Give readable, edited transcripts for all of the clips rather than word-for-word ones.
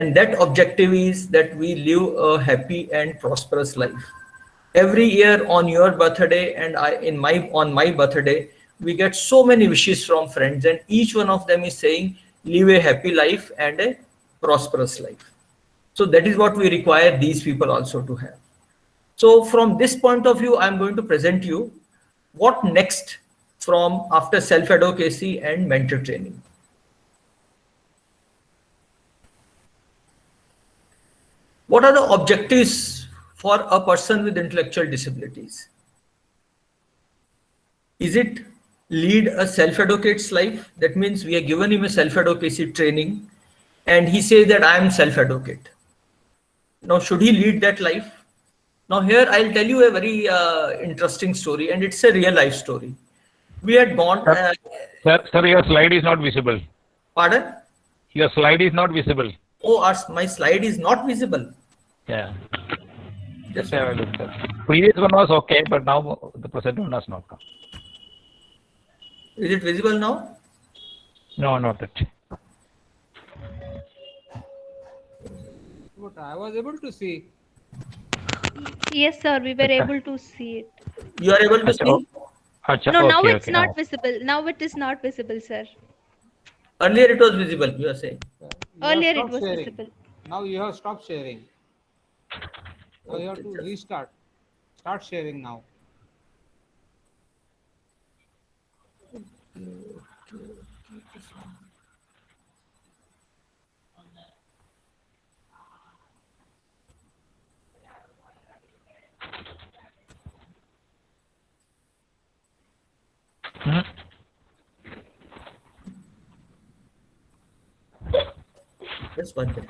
And that objective is that we live a happy and prosperous life. Every year on your birthday and on my birthday, we get so many wishes from friends, and each one of them is saying, live a happy life and a prosperous life. So that is what we require these people also to have. So from this point of view, I'm going to present you what next from after self-advocacy and mentor training. What are the objectives for a person with intellectual disabilities? Is it lead a self-advocate's life? That means we have given him a self-advocacy training and he says that I am self-advocate. Now, should he lead that life? Now, here I'll tell you a very interesting story, and it's a real life story. We had gone. Sir, your slide is not visible. Pardon? Your slide is not visible. Oh, my slide is not visible. Yeah. Just have a look, sir. Previous one was okay, but now the present one has not come. Is it visible now? No, not that. But I was able to see. Yes, sir, we were able to see it. You are able to see? No, okay, now it's okay, not now. visible. Now it is not visible, sir. Earlier it was visible, you are saying. Earlier it was visible. Now you have stopped sharing. So you have to restart. Start sharing now. Just one minute.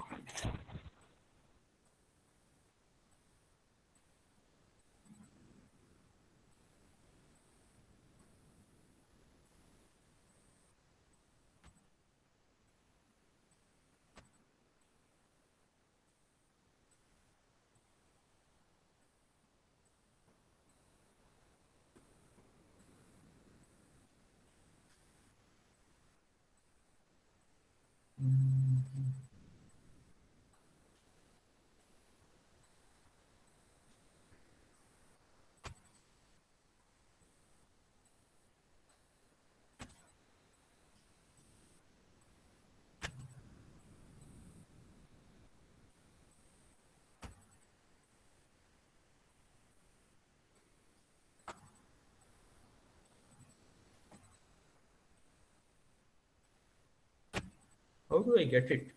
How do I get it?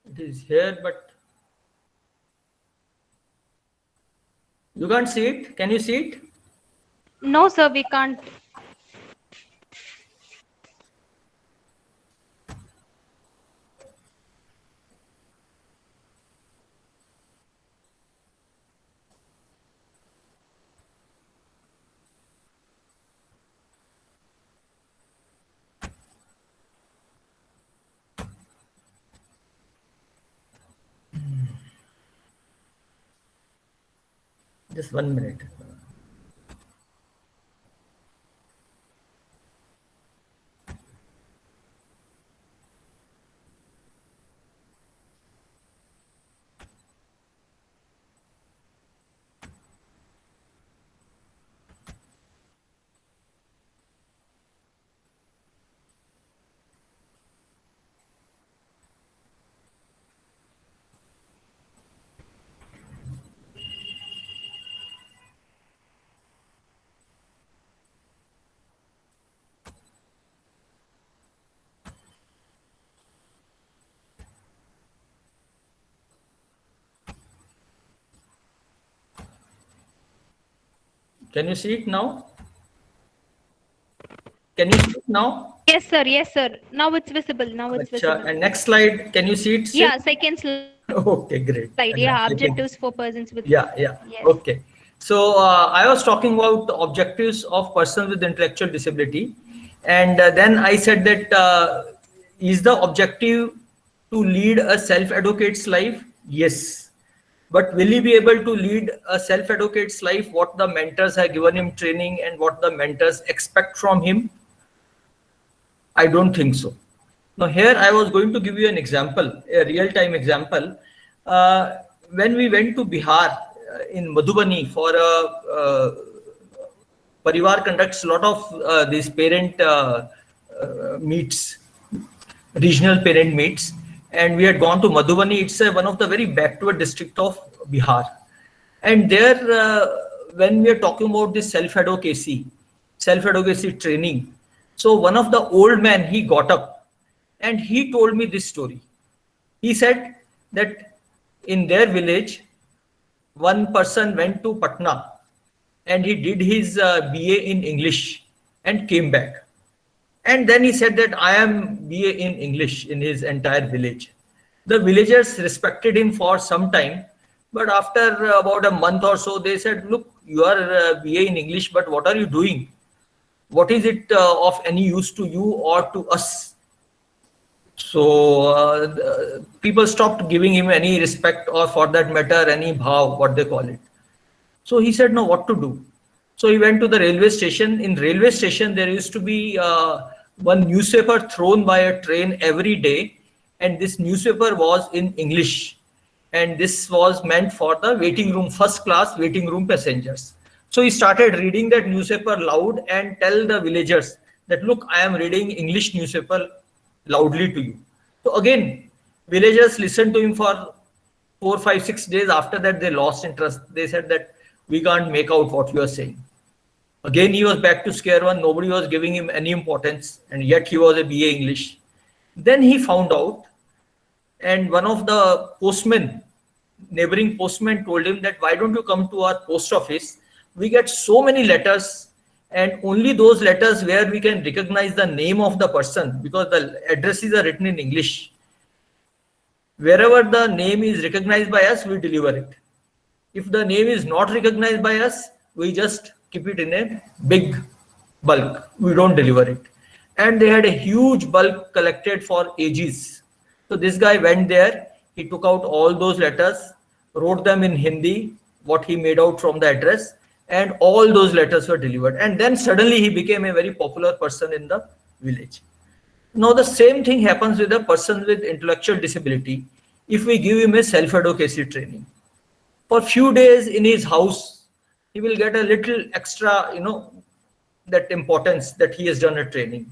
It is here, but you can't see it. Can you see it? No, sir, we can't. Just 1 minute. Can you see it now? Can you see it now? Yes, sir. Yes, sir. Now it's visible. Now it's visible. And next slide, can you see it? Yeah, second slide. Okay, great. Yeah, objectives for persons with. Yeah. Yes. Okay. So I was talking about the objectives of persons with intellectual disability, and then I said that is the objective to lead a self-advocate's life? Yes. But will he be able to lead a self-advocate's life? What the mentors have given him training and what the mentors expect from him? I don't think so. Now here I was going to give you an example, a real-time example. When we went to Bihar in Madhubani for a Parivar conducts a lot of these parent meets, regional parent meets, and we had gone to Madhubani. It's one of the very backward district of Bihar, and there when we are talking about this self-advocacy training, so one of the old men, he got up and he told me this story. He said that in their village, one person went to Patna and he did his BA in English and came back. And then he said that I am BA in English in his entire village. The villagers respected him for some time, but after about a month or so, they said, look, you are BA in English, but what are you doing? What is it of any use to you or to us? So people stopped giving him any respect, or for that matter, any bhav, what they call it. So he said, no, what to do? So he went to the railway station. In railway station, there used to be one newspaper thrown by a train every day. And this newspaper was in English. And this was meant for the waiting room, first class waiting room passengers. So he started reading that newspaper loud and tell the villagers that, look, I am reading English newspaper loudly to you. So again, villagers listened to him for 4, 5, 6 days. After that, they lost interest. They said that we can't make out what you are saying. Again, he was back to square one. Nobody was giving him any importance, and yet he was a BA English. Then he found out, and one of the postmen, neighboring postmen, told him that why don't you come to our post office? We get so many letters, and only those letters where we can recognize the name of the person, because the addresses are written in English. Wherever the name is recognized by us, we deliver it. If the name is not recognized by us, we just keep it in a big bulk. We don't deliver it. And they had a huge bulk collected for ages. So this guy went there, he took out all those letters, wrote them in Hindi, what he made out from the address, and all those letters were delivered. And then suddenly he became a very popular person in the village. Now the same thing happens with a person with intellectual disability. If we give him a self-advocacy training, for few days in his house, he will get a little extra, that importance that he has done a training.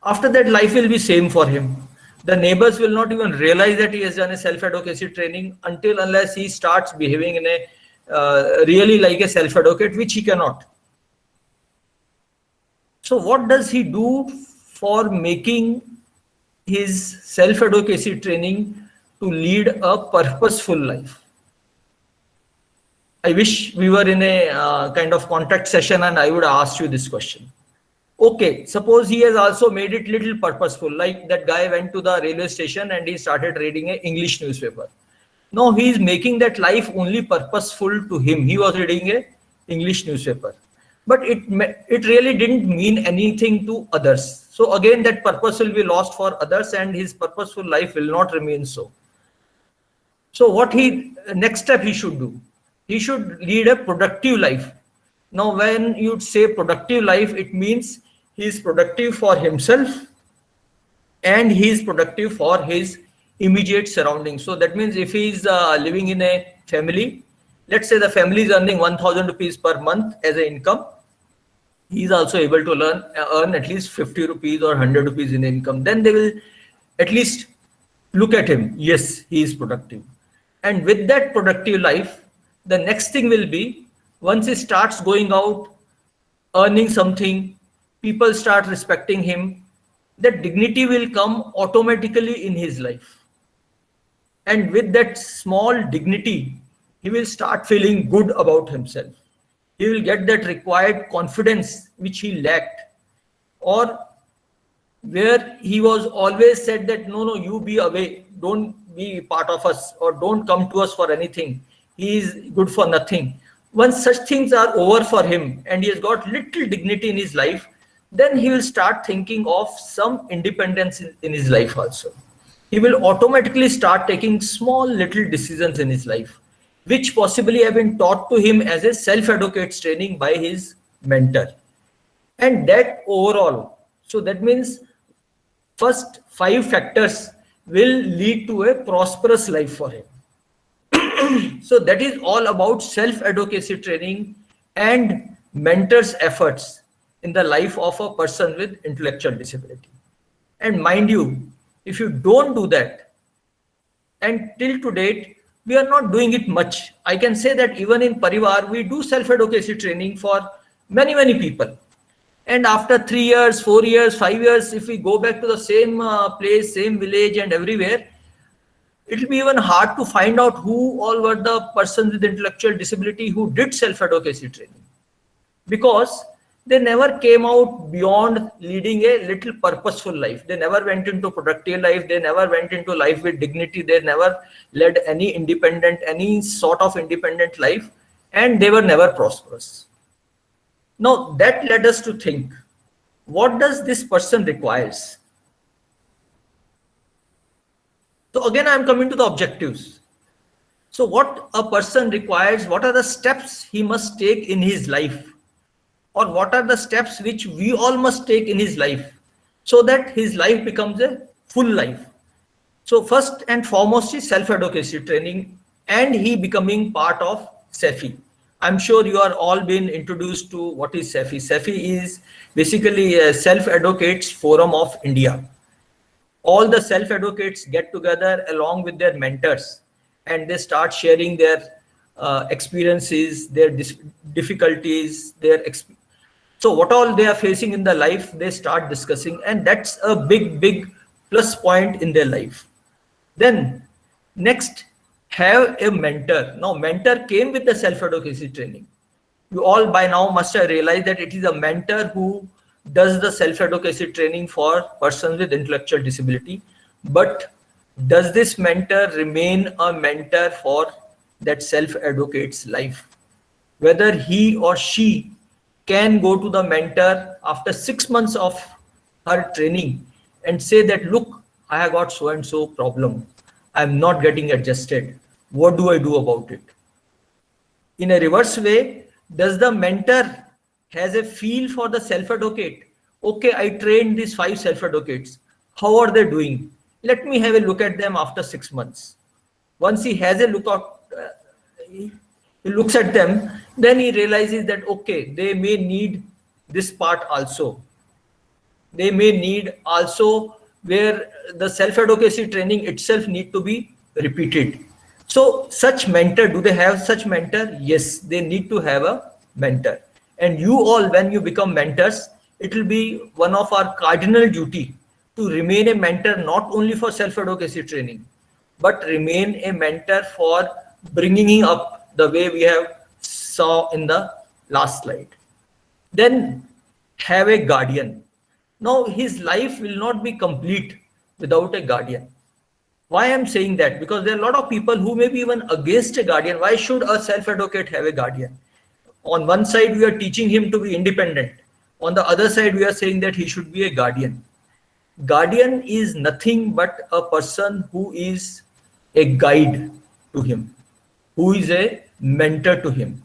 After that, life will be same for him. The neighbors will not even realize that he has done a self-advocacy training unless he starts behaving in a really like a self-advocate, which he cannot. So what does he do for making his self-advocacy training to lead a purposeful life? I wish we were in a kind of contact session and I would ask you this question. Okay, suppose he has also made it little purposeful, like that guy went to the railway station and he started reading an English newspaper. No, he is making that life only purposeful to him. He was reading an English newspaper, but it really didn't mean anything to others. So again, that purpose will be lost for others and his purposeful life will not remain so. So what next step he should do? He should lead a productive life. Now, when you say productive life, it means he is productive for himself and he is productive for his immediate surroundings. So that means if he is living in a family, let's say the family is earning 1,000 rupees per month as an income, he is also able to earn at least 50 rupees or 100 rupees in income. Then they will at least look at him. Yes, he is productive. And with that productive life, the next thing will be, once he starts going out, earning something, people start respecting him, that dignity will come automatically in his life. And with that small dignity, he will start feeling good about himself. He will get that required confidence which he lacked, or where he was always said that, no, you be away, don't be part of us, or don't come to us for anything. He is good for nothing. Once such things are over for him and he has got little dignity in his life, then he will start thinking of some independence in his life also. He will automatically start taking small little decisions in his life, which possibly have been taught to him as a self-advocate's training by his mentor. And that overall, so that means first 5 factors will lead to a prosperous life for him. So that is all about self-advocacy training and mentors' efforts in the life of a person with intellectual disability. And mind you, if you don't do that, and till to date, we are not doing it much. I can say that even in Parivar, we do self-advocacy training for many, many people. And after 3 years, 4 years, 5 years, if we go back to the same place, same village and everywhere, it will be even hard to find out who all were the persons with intellectual disability who did self-advocacy training, because they never came out beyond leading a little purposeful life. They never went into productive life. They never went into life with dignity. They never led any sort of independent life, and they were never prosperous. Now that led us to think, what does this person requires? So again, I'm coming to the objectives. So what a person requires, what are the steps he must take in his life? Or what are the steps which we all must take in his life so that his life becomes a full life? So first and foremost is self-advocacy training and he becoming part of SEFI. I'm sure you are all been introduced to what is SEFI. SEFI is basically a Self-Advocates Forum of India. All the self-advocates get together along with their mentors and they start sharing their experiences, their difficulties, so what all they are facing in their life, they start discussing, and that's a big plus point in their life. Then next, have a mentor. Now mentor came with the self-advocacy training. You all by now must have realized that it is a mentor who does the self-advocacy training for persons with intellectual disability. But does this mentor remain a mentor for that self-advocate's life? Whether he or she can go to the mentor after 6 months of her training and say that, look, I have got so and so problem. I'm not getting adjusted. What do I do about it? In a reverse way, does the mentor has a feel for the self-advocate? Okay, I trained these 5 self-advocates. How are they doing? Let me have a look at them after 6 months. Once he has a look at, he looks at them, then he realizes that, okay, they may need this part also. They may need also where the self-advocacy training itself need to be repeated. So such mentor, do they have such mentor? Yes, they need to have a mentor. And you all, when you become mentors, it will be one of our cardinal duty to remain a mentor, not only for self-advocacy training, but remain a mentor for bringing up the way we have saw in the last slide. Then have a guardian. Now his life will not be complete without a guardian. Why I'm saying that? Because there are a lot of people who may be even against a guardian. Why should a self-advocate have a guardian? On one side, we are teaching him to be independent. On the other side, we are saying that he should be a guardian. Guardian is nothing but a person who is a guide to him, who is a mentor to him.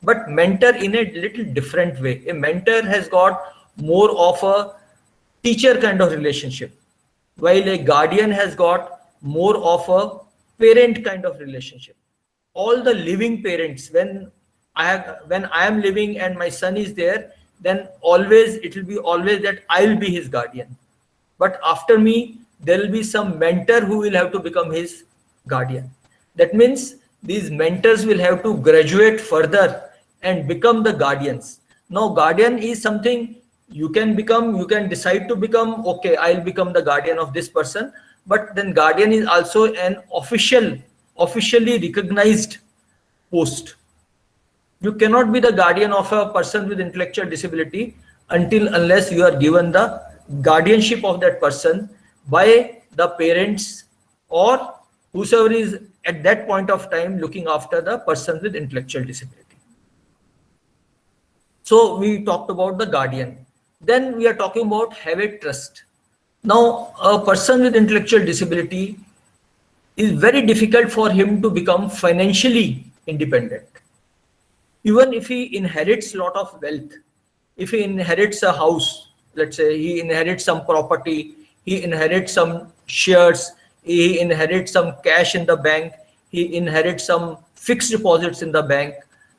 But mentor in a little different way. A mentor has got more of a teacher kind of relationship, while a guardian has got more of a parent kind of relationship. All the living parents, when I am living and my son is there, then always it will be always that I will be his guardian. But after me, there will be some mentor who will have to become his guardian. That means these mentors will have to graduate further and become the guardians. Now, guardian is something you can become, you can decide to become, okay, I'll become the guardian of this person. But then guardian is also an officially recognized post. You cannot be the guardian of a person with intellectual disability unless you are given the guardianship of that person by the parents or whosoever is at that point of time looking after the person with intellectual disability. So we talked about the guardian. Then we are talking about have a trust. Now, a person with intellectual disability is very difficult for him to become financially independent. Even if he inherits a lot of wealth, if he inherits a house, let's say he inherits some property, he inherits some shares, he inherits some cash in the bank, he inherits some fixed deposits in the bank.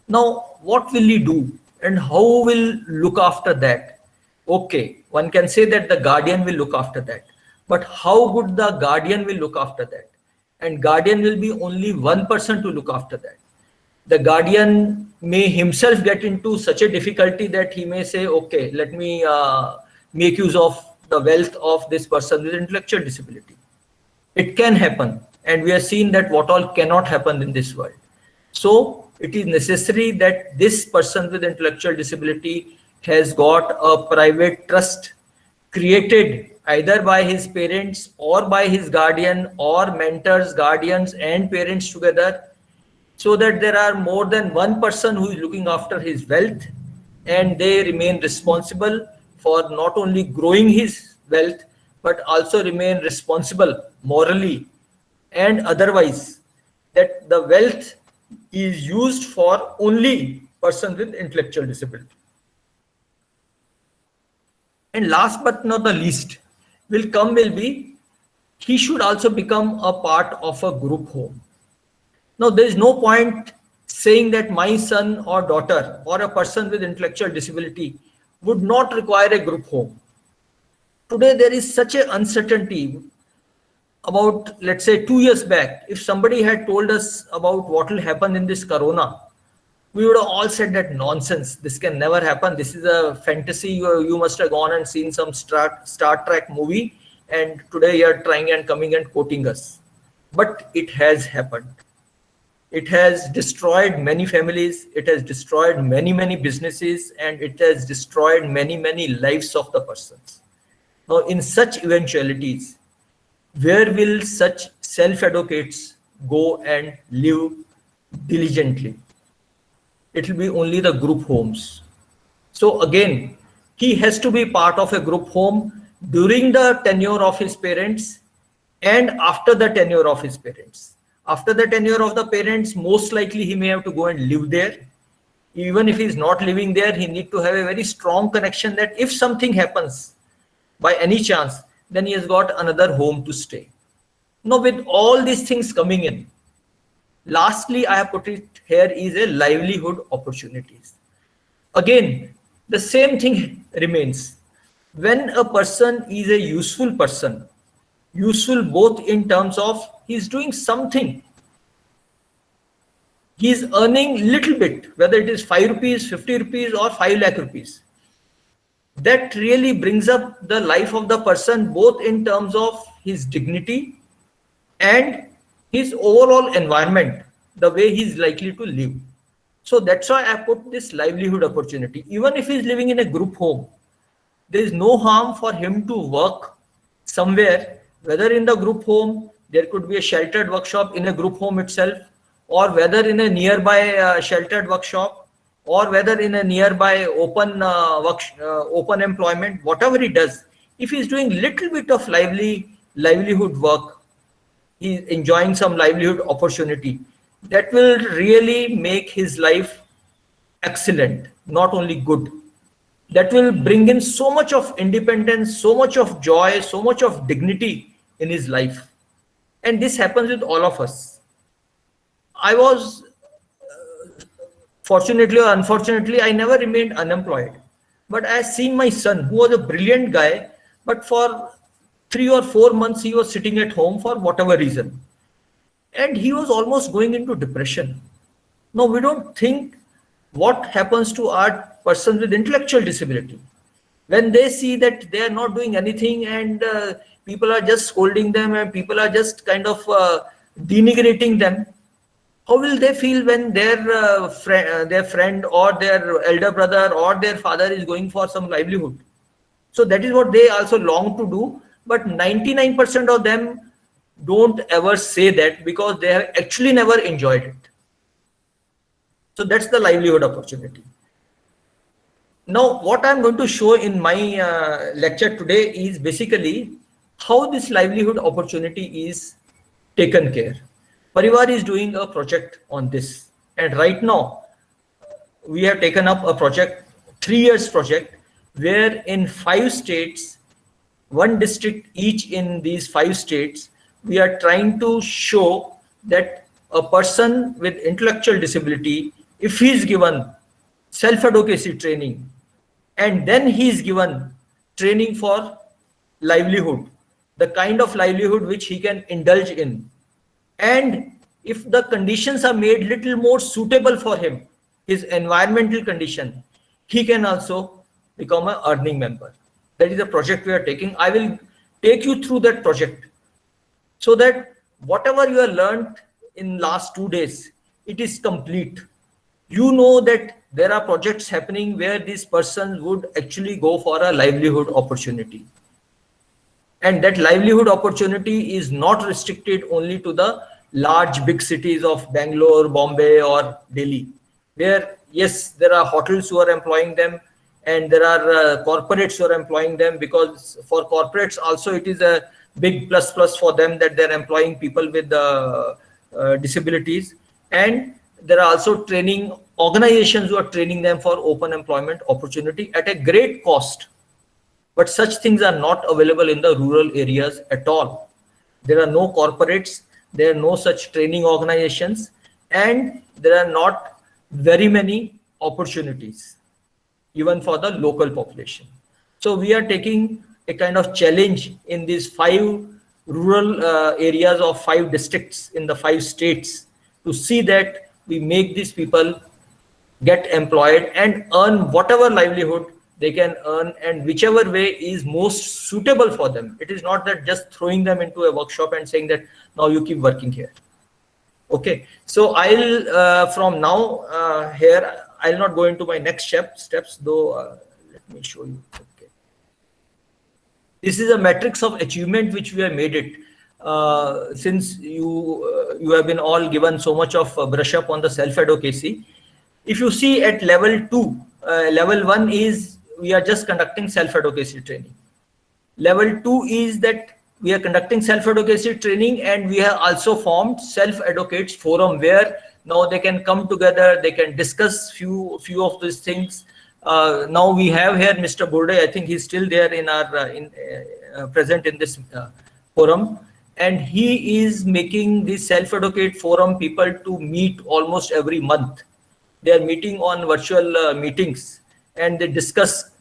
Now, what will he do and how will look after that? Okay, one can say that the guardian will look after that, but how would the guardian will look after that? And guardian will be only one person to look after that. The guardian may himself get into such a difficulty that he may say, okay, let me make use of the wealth of this person with intellectual disability. It can happen, and we have seen that what all cannot happen in this world. So it is necessary that this person with intellectual disability has got a private trust created either by his parents or by his guardian or mentors, guardians and parents together, so that there are more than one person who is looking after his wealth, and they remain responsible for not only growing his wealth, but also remain responsible morally and otherwise, that the wealth is used for only person with intellectual disability. And last but not the least will be, he should also become a part of a group home. Now, there is no point saying that my son or daughter or a person with intellectual disability would not require a group home. Today, there is such an uncertainty about, let's say 2 years back, if somebody had told us about what will happen in this corona, we would have all said that nonsense, this can never happen, this is a fantasy, you must have gone and seen some Star Trek movie, and today you are trying and coming and quoting us. But it has happened. It has destroyed many families, it has destroyed many businesses, and it has destroyed many lives of the persons. Now, in such eventualities, where will such self-advocates go and live diligently? It will be only the group homes. So again, he has to be part of a group home during the tenure of his parents and after the tenure of his parents. After the tenure of the parents, most likely he may have to go and live there. Even if he's not living there, he need to have a very strong connection that if something happens by any chance, then he has got another home to stay. Now, with all these things coming in, lastly, I have put it here is a livelihood opportunities. Again, the same thing remains. When a person is a useful person, useful both in terms of he's doing something, he's earning little bit, whether it is 5 rupees, 50 rupees or 5 lakh rupees. That really brings up the life of the person both in terms of his dignity and his overall environment, the way he's likely to live. So that's why I put this livelihood opportunity. Even if he's living in a group home, there is no harm for him to work somewhere, whether in the group home, there could be a sheltered workshop in a group home itself, or whether in a nearby sheltered workshop, or whether in a nearby open open employment, whatever he does, if he's doing little bit of livelihood work, he's enjoying some livelihood opportunity, that will really make his life excellent, not only good. That will bring in so much of independence, so much of joy, so much of dignity in his life. And this happens with all of us. I was, fortunately or unfortunately, I never remained unemployed. But I have seen my son, who was a brilliant guy, but for 3 or 4 months, he was sitting at home for whatever reason. And he was almost going into depression. Now, we don't think what happens to our persons with intellectual disability. When they see that they are not doing anything and people are just scolding them and people are just kind of denigrating them, how will they feel when their friend or their elder brother or their father is going for some livelihood? So that is what they also long to do. But 99% of them don't ever say that because they have actually never enjoyed it. So that's the livelihood opportunity. Now, what I'm going to show in my lecture today is basically how this livelihood opportunity is taken care. Parivar is doing a project on this. And right now, we have taken up a project, 3 years project, where in 5 states, one district each in these 5 states, we are trying to show that a person with intellectual disability, if he is given self-advocacy training, and then he is given training for livelihood, the kind of livelihood which he can indulge in, and if the conditions are made little more suitable for him, his environmental condition, he can also become an earning member. That is a project we are taking. I will take you through that project so that whatever you have learned in last 2 days, it is complete. You know that there are projects happening where this person would actually go for a livelihood opportunity. And that livelihood opportunity is not restricted only to the large big cities of Bangalore, Bombay, or Delhi, where yes, there are hotels who are employing them, and there are corporates who are employing them, because for corporates also it is a big plus for them that they're employing people with disabilities. And there are also training organizations who are training them for open employment opportunity at a great cost. But such things are not available in the rural areas at all. There are no corporates, there are no such training organizations, and there are not very many opportunities, even for the local population. So we are taking a kind of challenge in these 5 rural areas of 5 districts in the 5 states to see that we make these people get employed and earn whatever livelihood they can earn, and whichever way is most suitable for them. It is not that just throwing them into a workshop and saying that now you keep working here. Okay, so I'll from now here, I'll not go into my next steps though. Let me show you. Okay, this is a matrix of achievement which we have made it. Since you have been all given so much of brush up on the self-advocacy. If you see at level 2, level 1 is we are just conducting self-advocacy training. Level 2 is that we are conducting self-advocacy training, and we have also formed self-advocates forum where now they can come together, they can discuss few of these things. Now we have here Mr. Burde. I think he's still there in our present in this forum, and he is making this self-advocate forum people to meet almost every month. They are meeting on virtual meetings, and they discuss.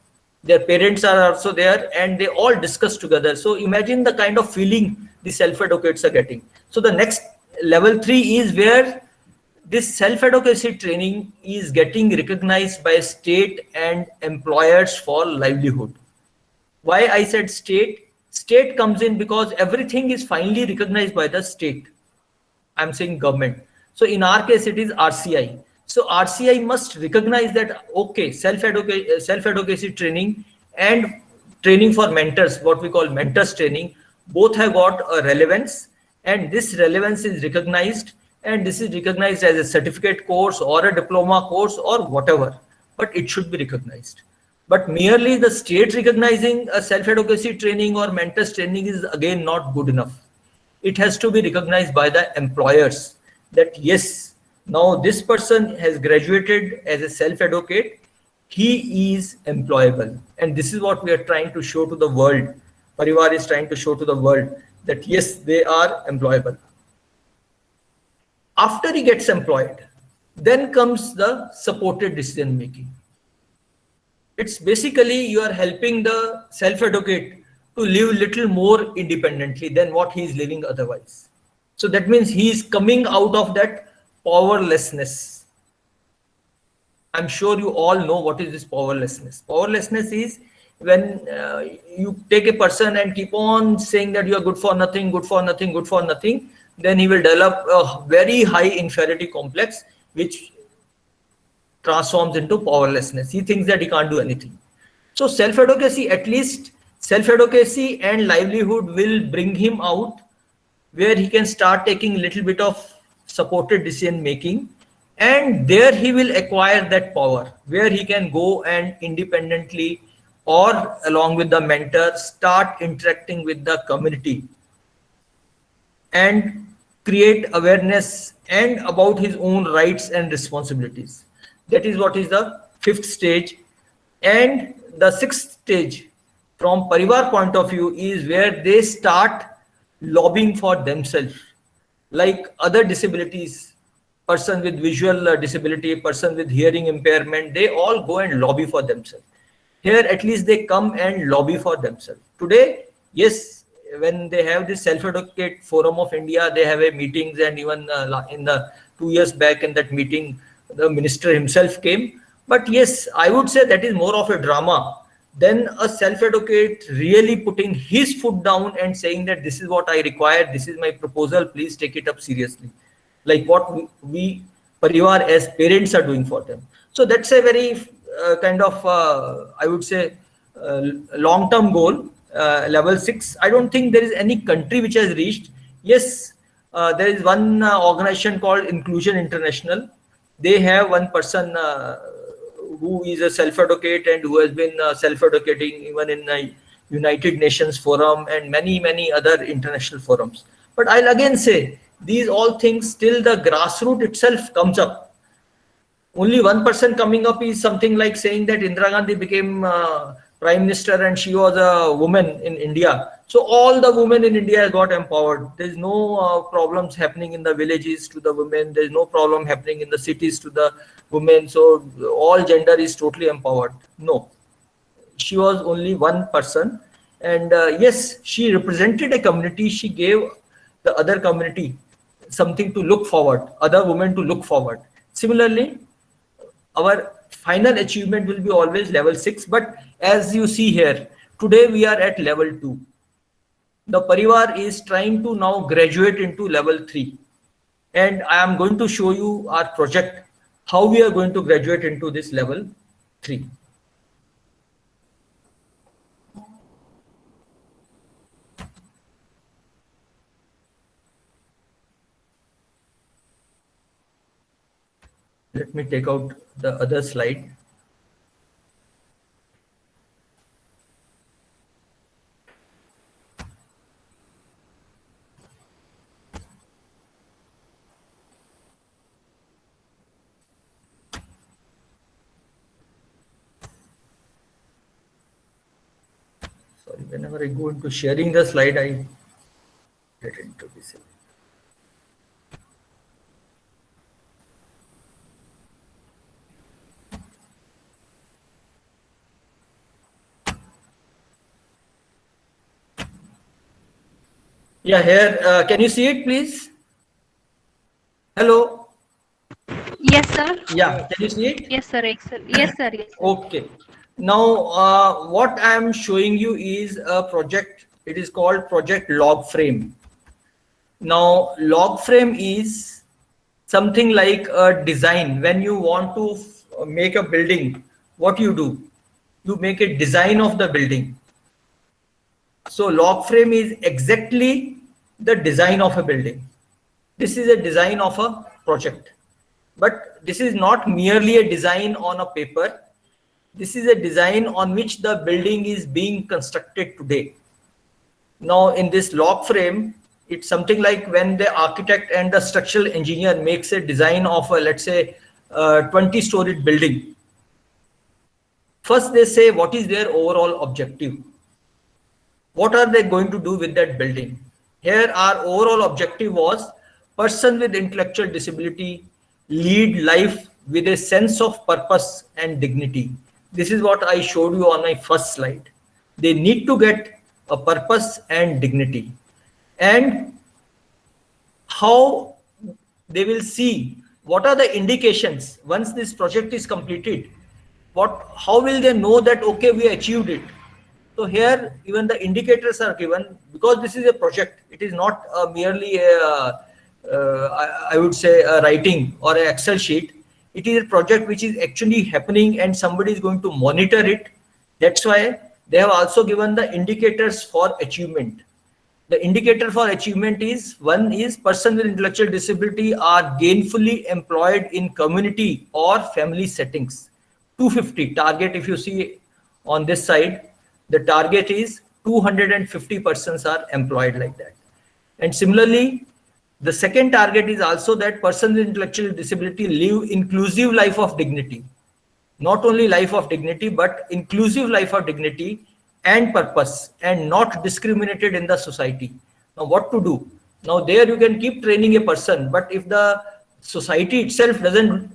Their parents are also there, and they all discuss together. So imagine the kind of feeling the self-advocates are getting. So the next level 3 is where this self-advocacy training is getting recognized by state and employers for livelihood. Why I said state? State comes in because everything is finally recognized by the state. I'm saying government. So in our case, it is RCI. So RCI must recognize that, okay, self-advocacy training and training for mentors, what we call mentors training, both have got a relevance, and this relevance is recognized, and this is recognized as a certificate course or a diploma course or whatever, but it should be recognized. But merely the state recognizing a self-advocacy training or mentors training is again not good enough. It has to be recognized by the employers that yes, now this person has graduated as a self-advocate, he is employable. And this is what we are trying to show to the world. Parivar is trying to show to the world that yes, they are employable. After he gets employed, then comes the supported decision making. It's basically you are helping the self-advocate to live little more independently than what he is living otherwise. So that means he is coming out of that powerlessness. I'm sure you all know what is this powerlessness. Powerlessness is when you take a person and keep on saying that you are good for nothing, good for nothing, good for nothing, then he will develop a very high inferiority complex, which transforms into powerlessness. He thinks that he can't do anything. So self-advocacy, at least self-advocacy and livelihood will bring him out where he can start taking a little bit of supported decision making, and there he will acquire that power where he can go and independently or along with the mentor start interacting with the community and create awareness and about his own rights and responsibilities. That is what is the 5th stage. And the 6th stage from Parivar point of view is where they start lobbying for themselves. Like other disabilities, person with visual disability, person with hearing impairment, they all go and lobby for themselves. Here, at least they come and lobby for themselves. Today, yes, when they have this Self-Advocate Forum of India, they have a meetings, and even in the 2 years back in that meeting, the minister himself came. But yes, I would say that is more of a drama than a self-advocate really putting his foot down and saying that this is what I require, this is my proposal, please take it up seriously. Like what we Parivar as parents are doing for them. So that's a very kind of, I would say, long-term goal, level 6. I don't think there is any country which has reached. Yes, there is one organization called Inclusion International. They have one person who is a self-advocate and who has been self-advocating even in the United Nations Forum and many other international forums. But I'll again say, these all things, still the grassroots itself comes up. Only one person coming up is something like saying that Indira Gandhi became Prime Minister and she was a woman in India. So all the women in India got empowered. There's no problems happening in the villages to the women. There's no problem happening in the cities to the women. So all gender is totally empowered. No, she was only one person. And yes, she represented a community. She gave the other community something to look forward, other women to look forward. Similarly, our final achievement will be always level 6. But as you see here, today we are at level 2. The Parivar is trying to now graduate into level 3. And I am going to show you our project, how we are going to graduate into this level 3. Let me take out the other slide. Sorry, whenever I go into sharing the slide, I get into this. Yeah, here, can you see it, please? Hello? Yes, sir. Yeah, can you see it? Yes, sir. Excellent. Yes, sir. Yes. Okay. Now, what I am showing you is a project. It is called Project Log Frame. Now, log frame is something like a design. When you want to make a building, what you do? You make a design of the building. So log frame is exactly the design of a building. This is a design of a project. But this is not merely a design on a paper. This is a design on which the building is being constructed today. Now in this log frame, it's something like when the architect and the structural engineer makes a design of a, let's say, 20-storied building. First they say what is their overall objective. What are they going to do with that building? Here our overall objective was person with intellectual disability lead life with a sense of purpose and dignity. This is what I showed you on my first slide. They need to get a purpose and dignity. And how they will see what are the indications once this project is completed. How will they know that, okay, we achieved it? So here even the indicators are given, because this is a project. It is not merely I would say a writing or an Excel sheet. It is a project which is actually happening and somebody is going to monitor it. That's why they have also given the indicators for achievement. The indicator for achievement is, one is person with intellectual disability are gainfully employed in community or family settings. 250 target, if you see on this side, the target is 250 persons are employed like that. And similarly, the second target is also that persons with intellectual disability live inclusive life of dignity. Not only life of dignity, but inclusive life of dignity and purpose and not discriminated in the society. Now what to do? Now there you can keep training a person, but if the society itself doesn't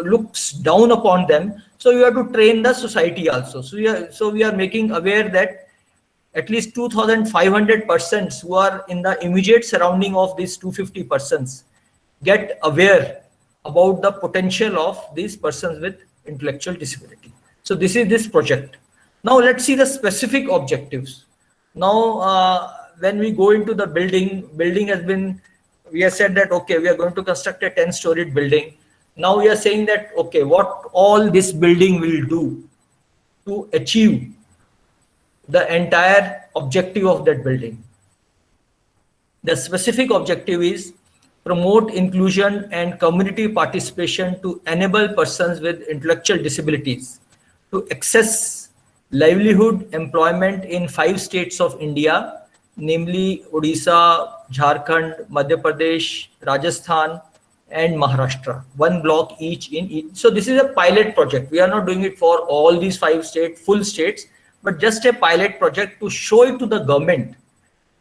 looks down upon them, so you have to train the society also. So we are making aware that at least 2,500 persons who are in the immediate surrounding of these 250 persons get aware about the potential of these persons with intellectual disability. So this is this project. Now let's see the specific objectives. Now when we go into the building has been, we have said that, okay, we are going to construct a 10-storied building. Now we are saying that, okay, what all this building will do to achieve the entire objective of that building. The specific objective is promote inclusion and community participation to enable persons with intellectual disabilities to access livelihood employment in 5 states of India, namely Odisha, Jharkhand, Madhya Pradesh, Rajasthan, and Maharashtra. 1 block each in each. So this is a pilot project. We are not doing it for all these 5 states, full states, but just a pilot project to show it to the government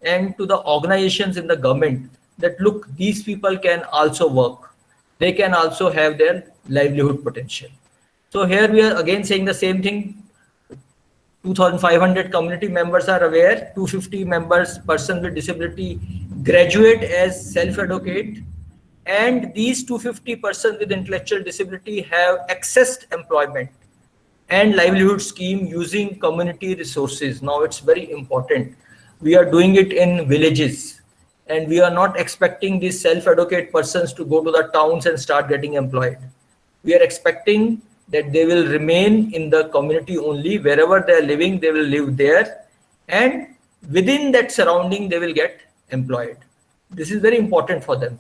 and to the organizations in the government that, look, these people can also work. They can also have their livelihood potential. So here we are again saying the same thing. 2,500 community members are aware, 250 members, persons with disability, graduate as self-advocate, and these 250 persons with intellectual disability have accessed employment and livelihood scheme using community resources. Now it's very important. We are doing it in villages, and we are not expecting these self-advocate persons to go to the towns and start getting employed. We are expecting that they will remain in the community only. Wherever they are living, they will live there, and within that surrounding they will get employed. This is very important for them,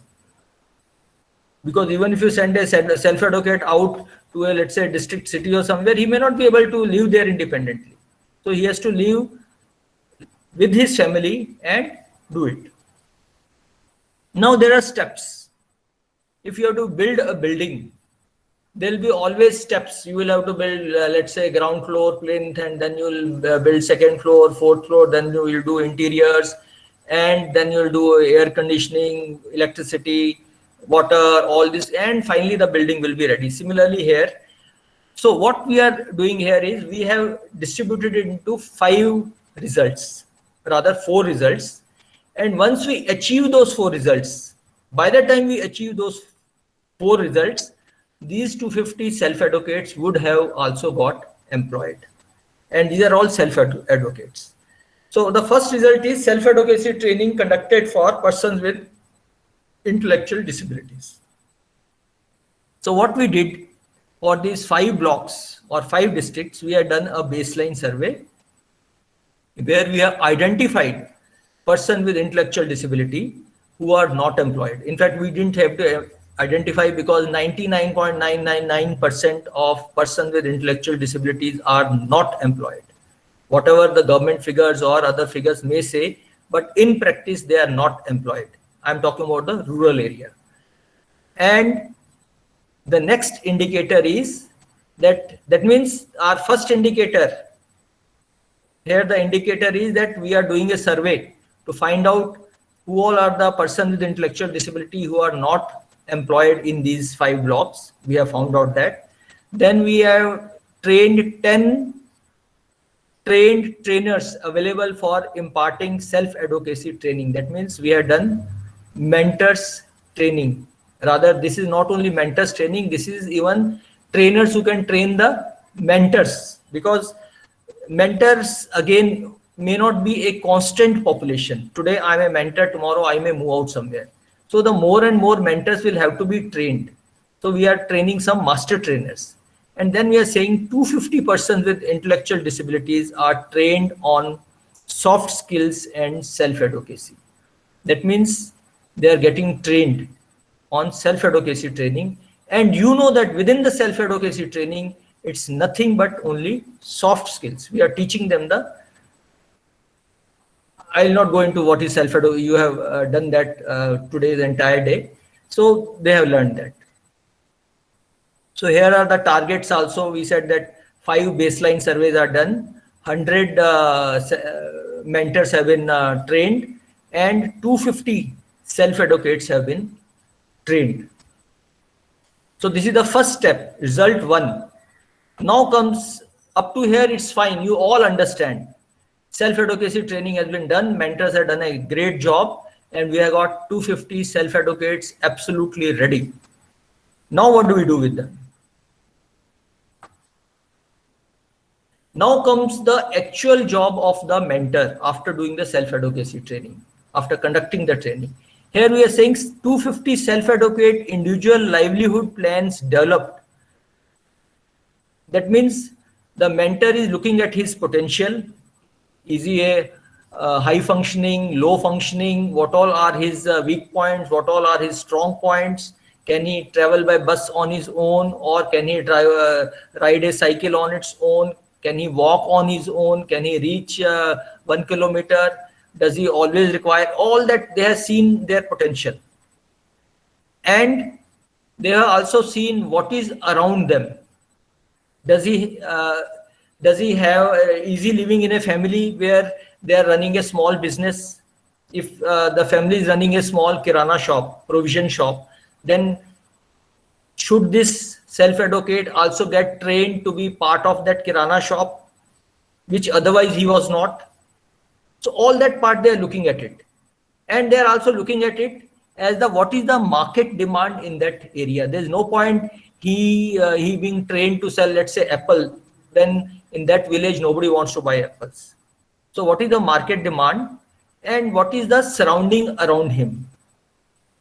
because even if you send a self-advocate out to a, let's say, district city or somewhere, he may not be able to live there independently. So he has to live with his family and do it. Now there are steps. If you have to build a building, there will be always steps. You will have to build, let's say, ground floor, plinth, and then you will build 2nd floor, 4th floor, then you will do interiors, and then you will do air conditioning, electricity, water, all this, and finally the building will be ready. Similarly here. So what we are doing here is we have distributed it into 5 results, rather 4 results. And once we achieve those 4 results, by the time we achieve those 4 results, these 250 self-advocates would have also got employed. And these are all self-advocates. So the first result is self-advocacy training conducted for persons with intellectual disabilities. So what we did for these 5 blocks or 5 districts, we have done a baseline survey where we have identified persons with intellectual disability who are not employed. In fact, we didn't have to identify, because 99.999% of persons with intellectual disabilities are not employed. Whatever the government figures or other figures may say, but in practice they are not employed. I'm talking about the rural area. And the next indicator is that means our first indicator here, the indicator is that we are doing a survey to find out who all are the persons with intellectual disability who are not employed in these 5 blocks. We have found out that. Then we have trained 10 trainers available for imparting self-advocacy training. That means we have done mentors training. Rather, this is not only mentors training, this is even trainers who can train the mentors, because mentors again may not be a constant population. Today I'm a mentor, tomorrow I may move out somewhere. So the more and more mentors will have to be trained. So we are training some master trainers. And then we are saying 250 persons with intellectual disabilities are trained on soft skills and self-advocacy. That means they are getting trained on self-advocacy training. And you know that within the self-advocacy training, it's nothing but only soft skills. We are teaching them the, I'll not go into what is self-advocacy. You have done that today the entire day. So they have learned that. So here are the targets also. We said that 5 baseline surveys are done. 100 mentors have been trained, and 250 self-educates have been trained. So this is the first step, result 1. Now comes, up to here it's fine, you all understand. Self-advocacy training has been done, mentors have done a great job, and we have got 250 self-advocates absolutely ready. Now what do we do with them? Now comes the actual job of the mentor after doing the self-advocacy training, after conducting the training. Here we are saying 250 self-advocate individual livelihood plans developed. That means the mentor is looking at his potential. Is he a high functioning, low functioning? What all are his weak points? What all are his strong points? Can he travel by bus on his own, or can he ride a cycle on its own? Can he walk on his own? Can he reach 1 kilometer? Does he always require all that? They have seen their potential, and they have also seen what is around them. Does he have easy living in a family where they are running a small business? If the family is running a small kirana shop, provision shop, then should this self-advocate also get trained to be part of that kirana shop, which otherwise he was not? So all that part they are looking at it, and they are also looking at it as the what is the market demand in that area. There is no point he being trained to sell, let's say, apple, then in that village nobody wants to buy apples. So what is the market demand, and what is the surrounding around him?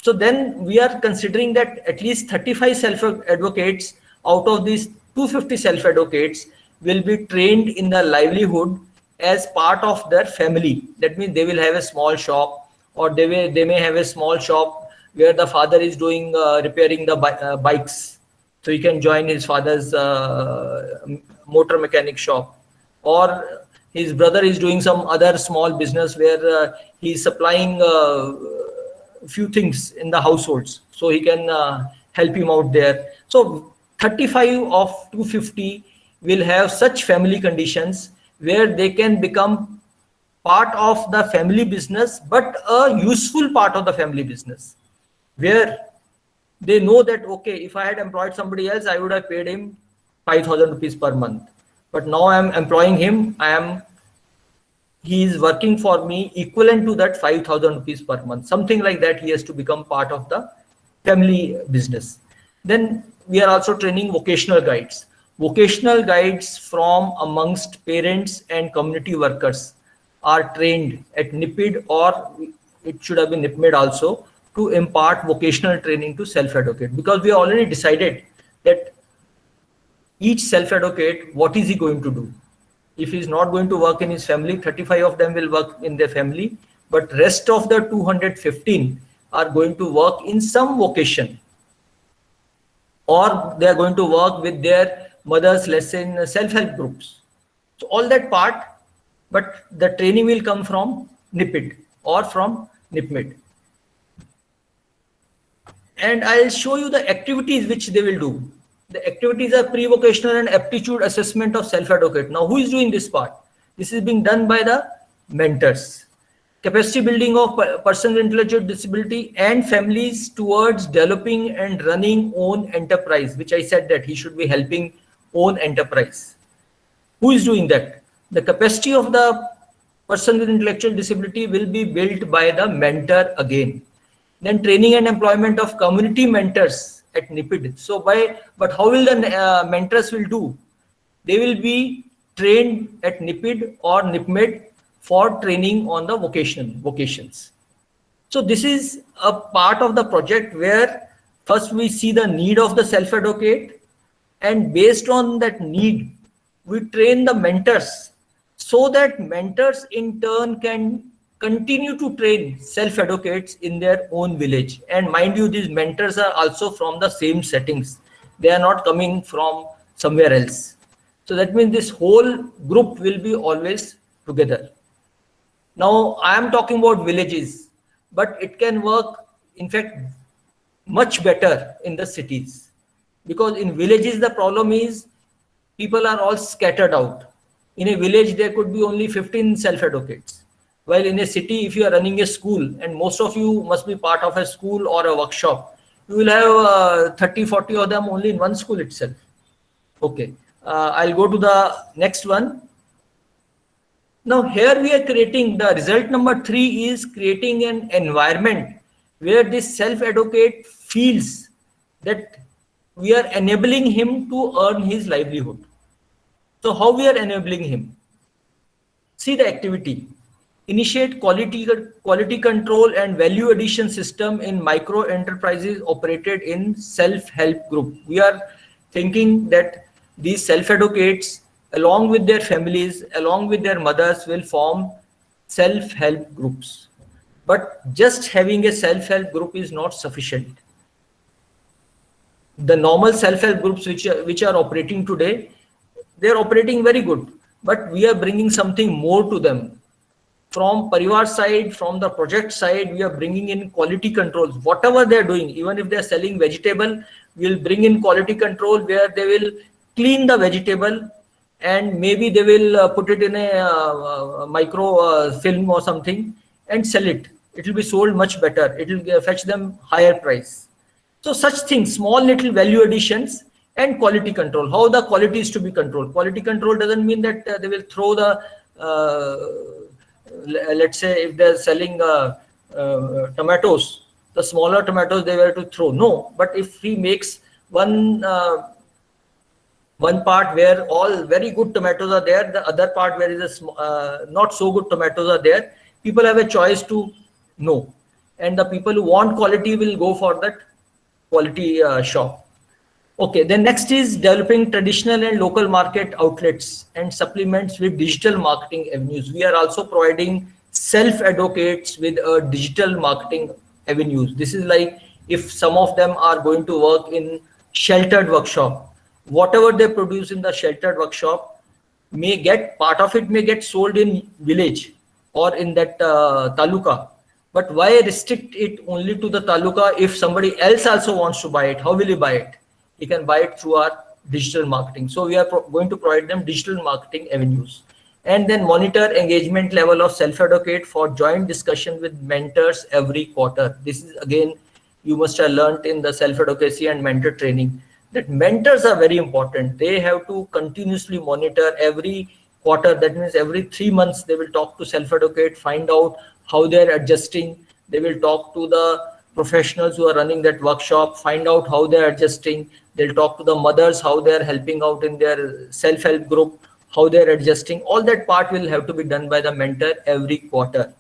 So then we are considering that at least 35 self-advocates out of these 250 self-advocates will be trained in the livelihood as part of their family. That means they will have a small shop, or they may have a small shop where the father is doing repairing the bikes. So he can join his father's motor mechanic shop, or his brother is doing some other small business where he is supplying few things in the households, so he can help him out there. So 35 of 250 will have such family conditions where they can become part of the family business, but a useful part of the family business, where they know that, okay, if I had employed somebody else, I would have paid him 5,000 rupees per month. But now I am employing him, he is working for me equivalent to that 5,000 rupees per month. Something like that, he has to become part of the family business. Then we are also training vocational guides. Vocational guides from amongst parents and community workers are trained at NIPID, or it should have been NIPMED also, to impart vocational training to self-advocate, because we already decided that each self-advocate, what is he going to do? If he is not going to work in his family, 35 of them will work in their family, but rest of the 215 are going to work in some vocation, or they are going to work with their mothers, let's say, in self-help groups. So all that part, but the training will come from NIPID or from NIPMED. And I'll show you the activities which they will do. The activities are pre-vocational and aptitude assessment of self-advocate. Now, who is doing this part? This is being done by the mentors. Capacity building of persons with intellectual disability and families towards developing and running own enterprise, which I said that he should be helping own enterprise. Who is doing that? The capacity of the person with intellectual disability will be built by the mentor again. Then training and employment of community mentors at NIPID. So but how will the mentors will do? They will be trained at NIPID or NIPMED for training on the vocations. So this is a part of the project where first we see the need of the self-advocate, and based on that need, we train the mentors, so that mentors in turn can continue to train self-advocates in their own village. And mind you, these mentors are also from the same settings. They are not coming from somewhere else. So that means this whole group will be always together. Now, I am talking about villages, but it can work, in fact, much better in the cities. Because in villages, the problem is people are all scattered out. In a village, there could be only 15 self-advocates. While in a city, if you are running a school, and most of you must be part of a school or a workshop, you will have 30, 40 of them only in one school itself. Okay, I'll go to the next one. Now here we are creating, the result number 3 is creating an environment where this self-advocate feels that we are enabling him to earn his livelihood. So how we are enabling him? See the activity. Initiate quality control and value addition system in micro enterprises operated in self-help group. We are thinking that these self-advocates, along with their families, along with their mothers, will form self-help groups. But just having a self-help group is not sufficient. The normal self-help groups which are operating today, they are operating very good, but we are bringing something more to them. From Parivar side, from the project side, we are bringing in quality controls. Whatever they are doing, even if they are selling vegetable, we will bring in quality control where they will clean the vegetable and maybe they will put it in a micro film or something and sell it. It will be sold much better. It will fetch them higher price. So such things, small little value additions and quality control. How the quality is to be controlled. Quality control doesn't mean that they will throw the, let's say if they're selling tomatoes, the smaller tomatoes they were to throw. No, but if he makes one part where all very good tomatoes are there, the other part where is a not so good tomatoes are there, people have a choice to know. And the people who want quality will go for that quality shop. Okay, then next is developing traditional and local market outlets and supplements with digital marketing avenues. We are also providing self-advocates with digital marketing avenues. This is like if some of them are going to work in sheltered workshop, whatever they produce in the sheltered workshop may get, part of it may get sold in village or in that taluka. But why restrict it only to the taluka? If somebody else also wants to buy it, how will he buy it? He can buy it through our digital marketing. So we are going to provide them digital marketing avenues. And then monitor engagement level of self-advocate for joint discussion with mentors every quarter. This is again, you must have learned in the self-advocacy and mentor training that mentors are very important. They have to continuously monitor every quarter. That means every 3 months, they will talk to self-advocate, find out how they're adjusting. They will talk to the professionals who are running that workshop, find out how they're adjusting. They'll talk to the mothers, how they're helping out in their self-help group, how they're adjusting. All that part will have to be done by the mentor every quarter.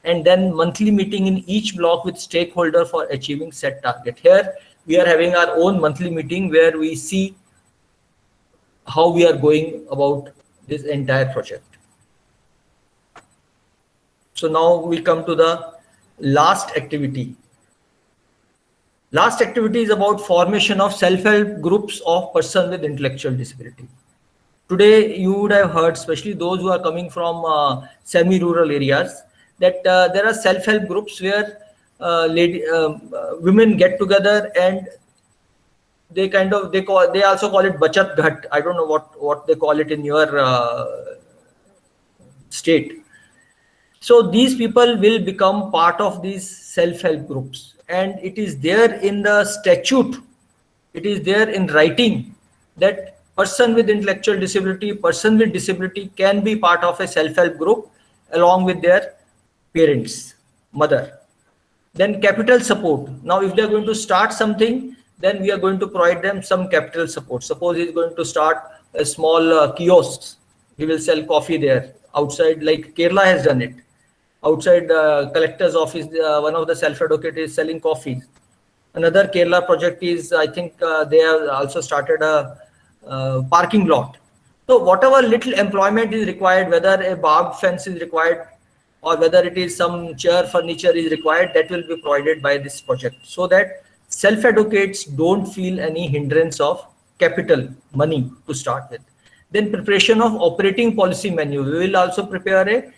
And then monthly meeting in each block with stakeholder for achieving set target. Here we are having our own monthly meeting where we see how we are going about this entire project. So now we come to the last activity. Last activity is about formation of self-help groups of persons with intellectual disability. Today, you would have heard, especially those who are coming from semi-rural areas, that there are self-help groups where women get together and they kind of, they also call it Bachat Ghat. I don't know what they call it in your state. So these people will become part of these self-help groups. And it is there in the statute, it is there in writing that person with intellectual disability, person with disability can be part of a self-help group along with their parents, mother. Then capital support. Now, if they are going to start something, then we are going to provide them some capital support. Suppose he is going to start a small kiosk. He will sell coffee there outside, like Kerala has done it. Outside the collector's office, one of the self-advocate is selling coffee. Another Kerala project is, I think they have also started a parking lot. So whatever little employment is required, whether a barbed fence is required or whether it is some chair furniture is required, that will be provided by this project, so that self-advocates don't feel any hindrance of capital, money to start with. Then preparation of operating policy manual. We will also prepare a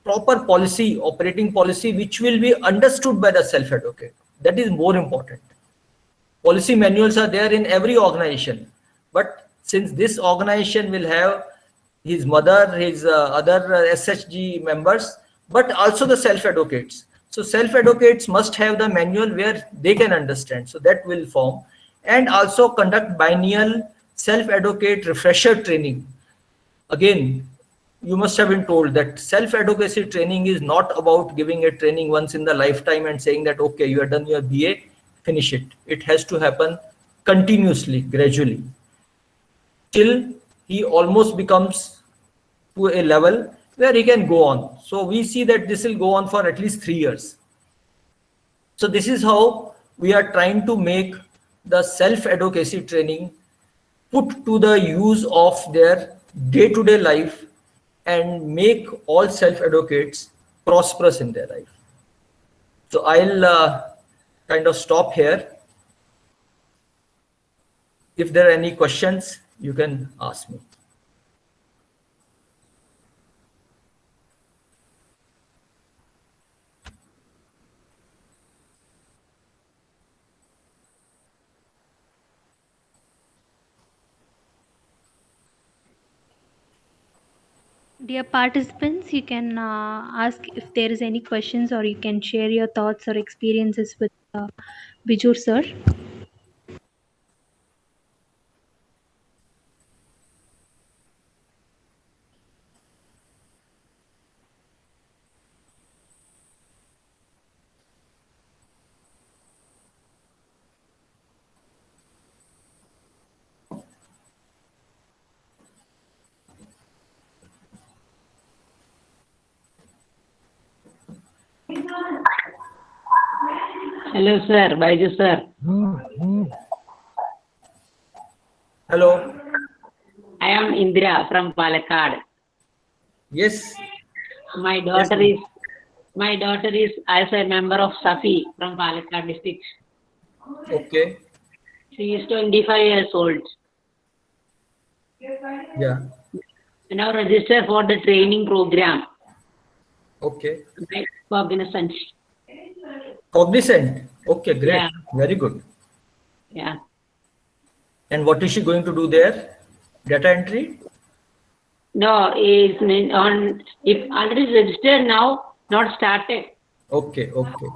proper policy, operating policy, which will be understood by the self-advocate. That is more important. Policy manuals are there in every organization, but since this organization will have his mother, his other SHG members, but also the self-advocates. So self-advocates must have the manual where they can understand. So that will form, and also conduct biennial self-advocate refresher training. Again, you must have been told that self-advocacy training is not about giving a training once in the lifetime and saying that, okay, you have done your BA, finish it. It has to happen continuously, gradually, till he almost becomes to a level where he can go on. So we see that this will go on for at least 3 years. So this is how we are trying to make the self-advocacy training put to the use of their day-to-day life and make all self-advocates prosperous in their life. So I'll kind of stop here. If there are any questions, you can ask me. Dear participants, you can ask if there is any questions, or you can share your thoughts or experiences with Bijur sir. Hello, sir. Baiju, sir. Hello. I am Indira from Palakkad. Yes. My daughter is also a member of SAFI from Palakkad district. Okay. She is 25 years old. Yeah. Now registered for the training program. Okay. Like Cognizant. Cognizant. Okay, great. Yeah. Very good. Yeah. And what is she going to do there? Data entry? No, is on. If already registered now, not started. Okay, okay.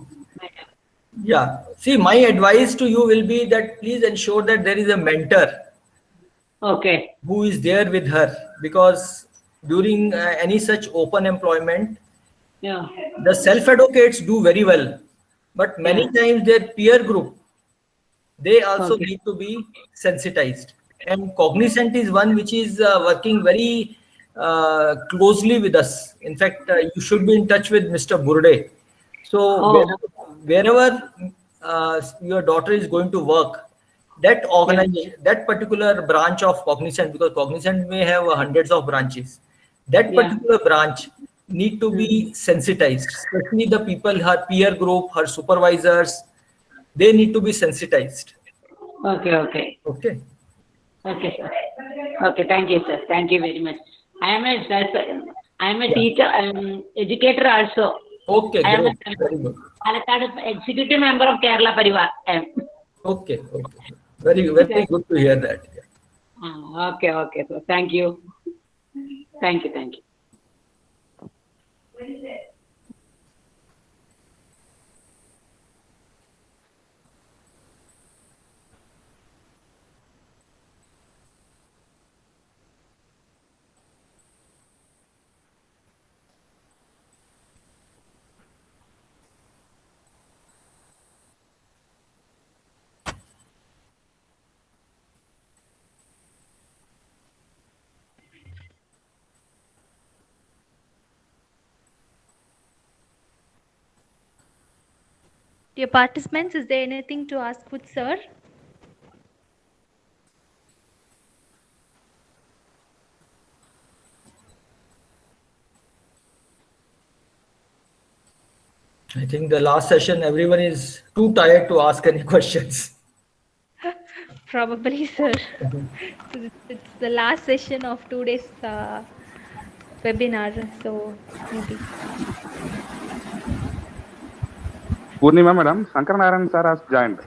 Yeah. See, my advice to you will be that please ensure that there is a mentor Okay. who is there with her, because during any such open employment, Yeah. the self-advocates do very well, but many times their peer group, they also Okay. need to be sensitized. And Cognizant is one which is working very closely with us. In fact, you should be in touch with Mr. Burde. So Oh. wherever your daughter is going to work, that organization, that particular branch of Cognizant, because Cognizant may have hundreds of branches, that Yeah. particular branch need to be sensitized, especially the people, her peer group, her supervisors, they need to be sensitized. Okay. Okay. Okay. Okay, sir. Okay, thank you, sir. Thank you very much. I am a Yeah. teacher, educator also. Okay, I am great. a Very good. Palakkad executive member of Kerala Parivar. Okay, okay. Very, very good to hear that. Yeah. Okay, okay, sir. Thank you. Thank you, thank you. Dear participants, is there anything to ask with sir? I think the last session, everyone is too tired to ask any questions. Probably, sir. It's the last session of today's webinar, so maybe. Purnima madam, Shankar Narayan sir has joined.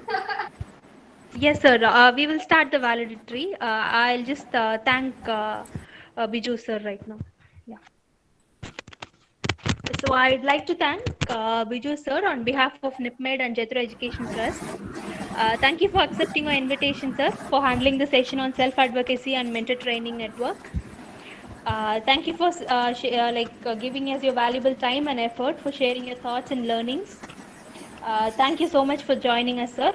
Yes, sir. We will start the valedictory. I'll just thank Biju sir right now. Yeah. So I'd like to thank Biju sir on behalf of NIPMED and Jethro Education Trust. Thank you for accepting our invitation, sir, for handling the session on self-advocacy and mentor training network. Thank you for giving us your valuable time and effort for sharing your thoughts and learnings. Thank you so much for joining us, sir.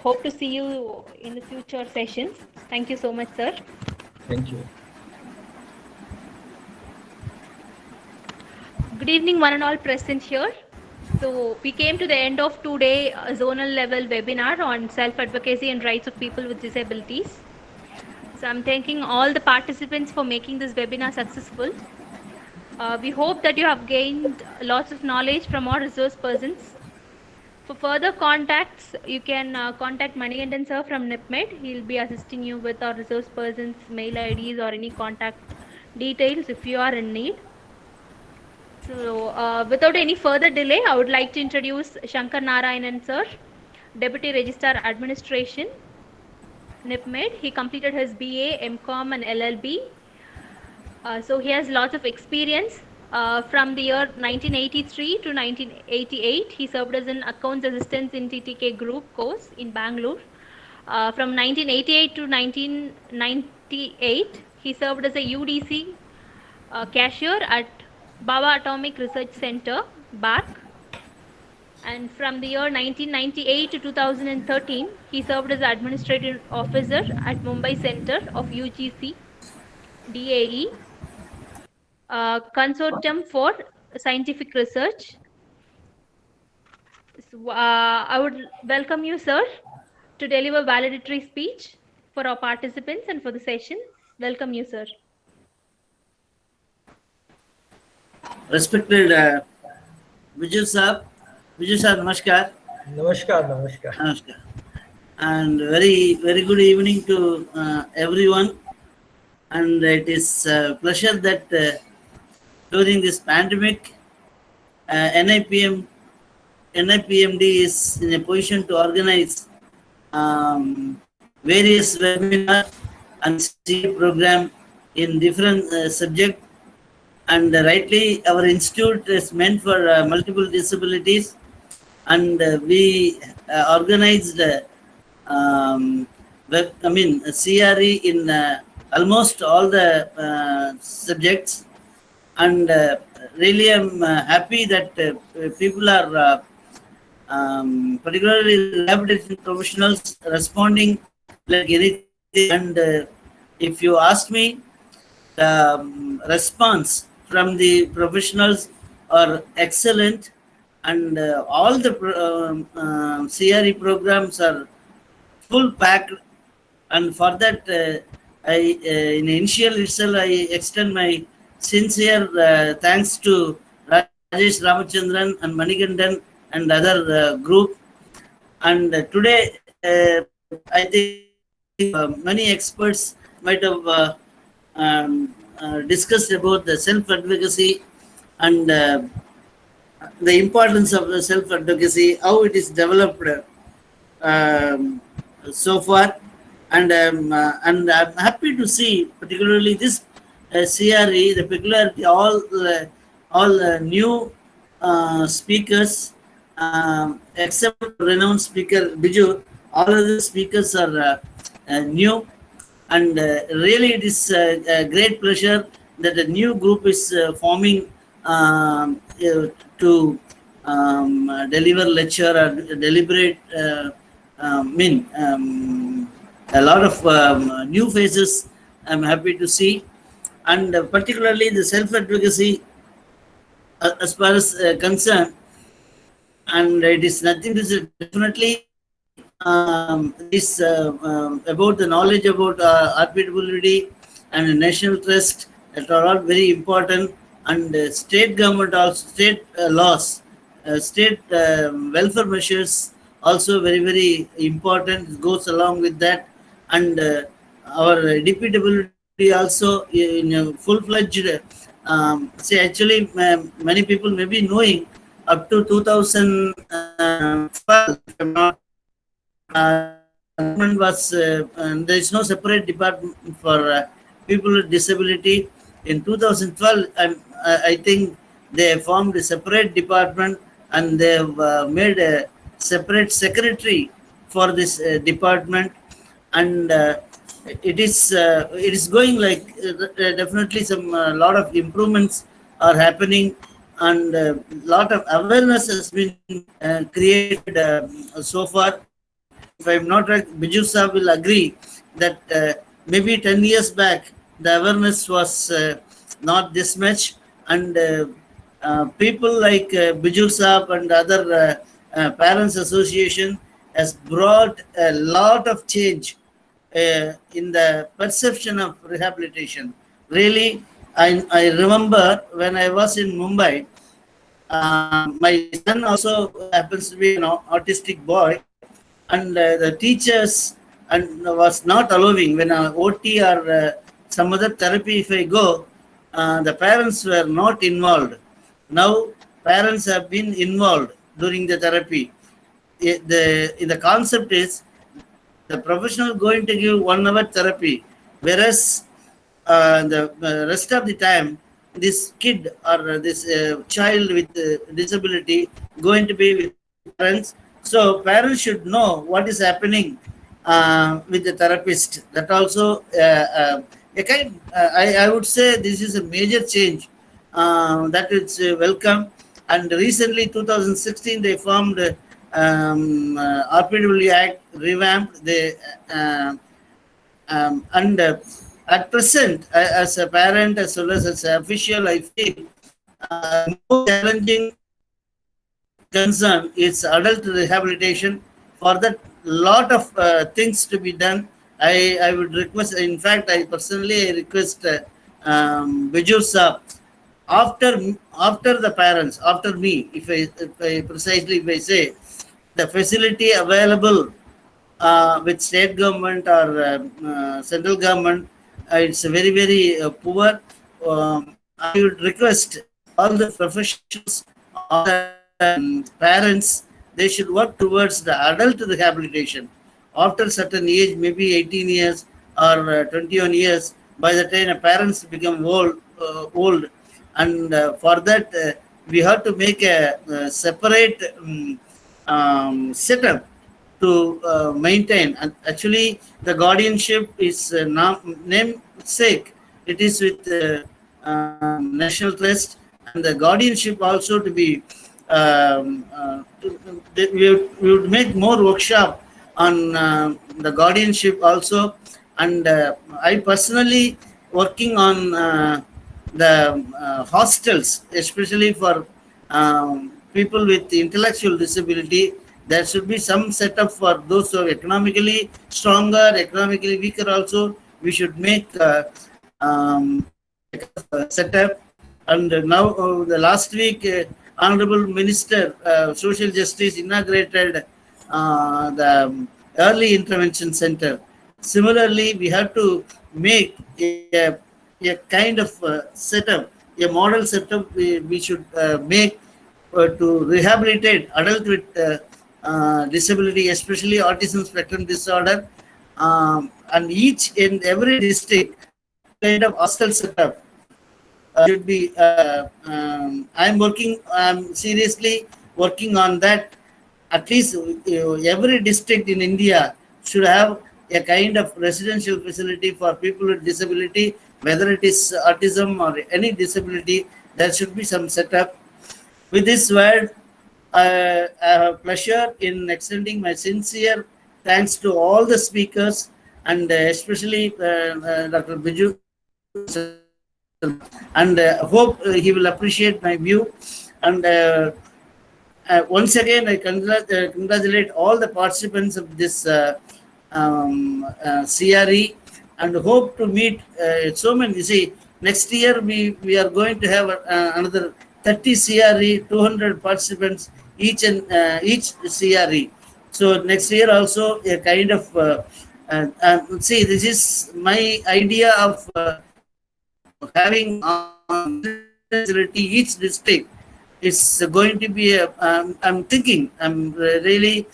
Hope to see you in the future sessions. Thank you so much, sir. Thank you. Good evening, one and all present here. So we came to the end of two-day zonal level webinar on self-advocacy and rights of people with disabilities. So I'm thanking all the participants for making this webinar successful. We hope that you have gained lots of knowledge from our resource persons. For further contacts, you can contact Manikandan sir from NIPMED. He'll be assisting you with our resource persons' mail IDs or any contact details if you are in need. So without any further delay, I would like to introduce Shankar Narayanan sir, Deputy Registrar Administration, NIPMED. He completed his BA, MCom and LLB. So he has lots of experience. From the year 1983 to 1988, he served as an accounts assistant in TTK Group course in Bangalore. From 1988 to 1998, he served as a UDC cashier at Baba Atomic Research Center, BARC. And from the year 1998 to 2013, he served as administrative officer at Mumbai Center of UGC, DAE. Consortium for Scientific Research. So, I would welcome you, sir, to deliver valedictory speech for our participants and for the session. Welcome you, sir. Respected Vijay sir, namaskar. Namaskar, namaskar. Namaskar. And very good evening to everyone. And it is a pleasure that during this pandemic, NIPMD is in a position to organize various webinars and CA program in different subjects. And rightly, our institute is meant for multiple disabilities, and we organized CRE in almost all the subjects. And really, I'm happy that people are, particularly rehabilitation professionals, responding like anything. And if you ask me, the response from the professionals are excellent, and all the CRE programs are full packed. And for that, in initial itself, I extend my sincere thanks to Rajesh Ramachandran and Manikandan and other group. And today, I think many experts might have discussed about the self-advocacy and the importance of the self-advocacy, how it is developed so far. And I'm happy to see, particularly this CRE, the peculiarity, all new speakers, except renowned speaker Biju, all other speakers are new. And really, it is a great pleasure that a new group is forming to deliver lecture or deliberate. A lot of new faces I'm happy to see, and particularly the self-advocacy as far as concerned. And it is nothing, this is definitely this about the knowledge about RPWD and national trust, that are all very important. And state government also, state laws, state welfare measures also very important. It goes along with that. And our DPWD also in a full-fledged, actually many people may be knowing up to 2012, was there is no separate department for people with disability. In 2012, I think they formed a separate department and they've made a separate secretary for this department, and it is going like definitely some lot of improvements are happening, and a lot of awareness has been created so far. If I'm not right, Biju sir will agree that maybe 10 years back the awareness was not this much, and people like Biju Saab and other parents association has brought a lot of change in the perception of rehabilitation. Really, I remember when I was in Mumbai, my son also happens to be an autistic boy, and the teachers and was not allowing when OT or some other therapy if I go, the parents were not involved. Now parents have been involved during the therapy. The concept is the professional going to give 1 hour therapy, whereas the rest of the time this kid or this child with disability going to be with parents. So parents should know what is happening with the therapist. That also I would say this is a major change that is welcome. And recently 2016 they formed RPW Act revamped the and at present as a parent as well as an official, I feel more challenging concern is adult rehabilitation. For that, lot of things to be done. I would request, in fact I personally request Biju sir, after the parents, after me, if I say the facility available with state government or central government, it's very, very poor. I would request all the professionals, all the parents, they should work towards the adult rehabilitation. After certain age, maybe 18 years or 21 years, by the time parents become old, and for that we have to make a separate setup to maintain. And actually the guardianship is namesake, it is with National Trust, and the guardianship also to be we would make more workshop on the guardianship also. And I personally working on the hostels, especially for people with intellectual disability. There should be some setup for those who are economically stronger, economically weaker also. We should make setup. And now the last week Honorable Minister Social Justice inaugurated the Early Intervention Center. Similarly, we have to make a kind of setup, a model setup we should make to rehabilitate adult with disability, especially autism spectrum disorder, and each in every district kind of hostel setup should be. I'm seriously working on that. At least every district in India should have a kind of residential facility for people with disability, whether it is autism or any disability. There should be some setup. With this word, I have pleasure in extending my sincere thanks to all the speakers, and especially Dr. Biju, and hope he will appreciate my view. And once again, I congratulate all the participants of this CRE, and hope to meet so many. You see, next year we are going to have another 30 CRE, 200 participants each CRE. So next year also a kind of see, this is my idea of having each district is going to be a, I'm thinking, I'm really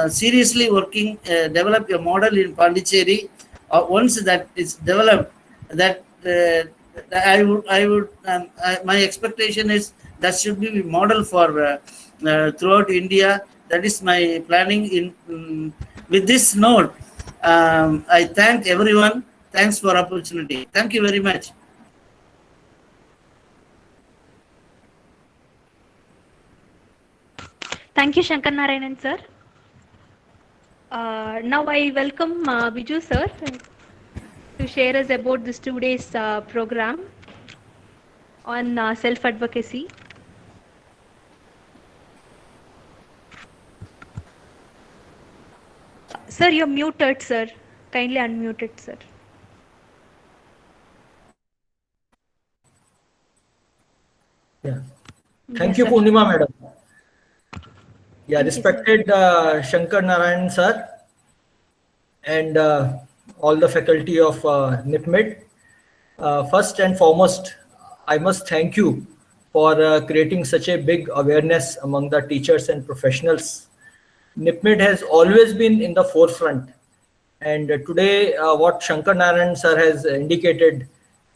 seriously working, develop a model in Pondicherry. Once that is developed, that my expectation is that should be model for throughout India. That is my planning. With this note, I thank everyone. Thanks for opportunity. Thank you very much. Thank you, Shankar Narayanan sir. Now I welcome Viju sir to share us about this 2 days program on self-advocacy. Sir, you're muted, sir. Kindly unmute it, sir. Yeah. Thank Yes, you, sir. Purnima madam. Yeah, Thank you, sir. respected Shankar Narayan sir and all the faculty of NIPMED. First and foremost, I must thank you for creating such a big awareness among the teachers and professionals. NIPMED has always been in the forefront, and today what Shankar Narayan sir has indicated,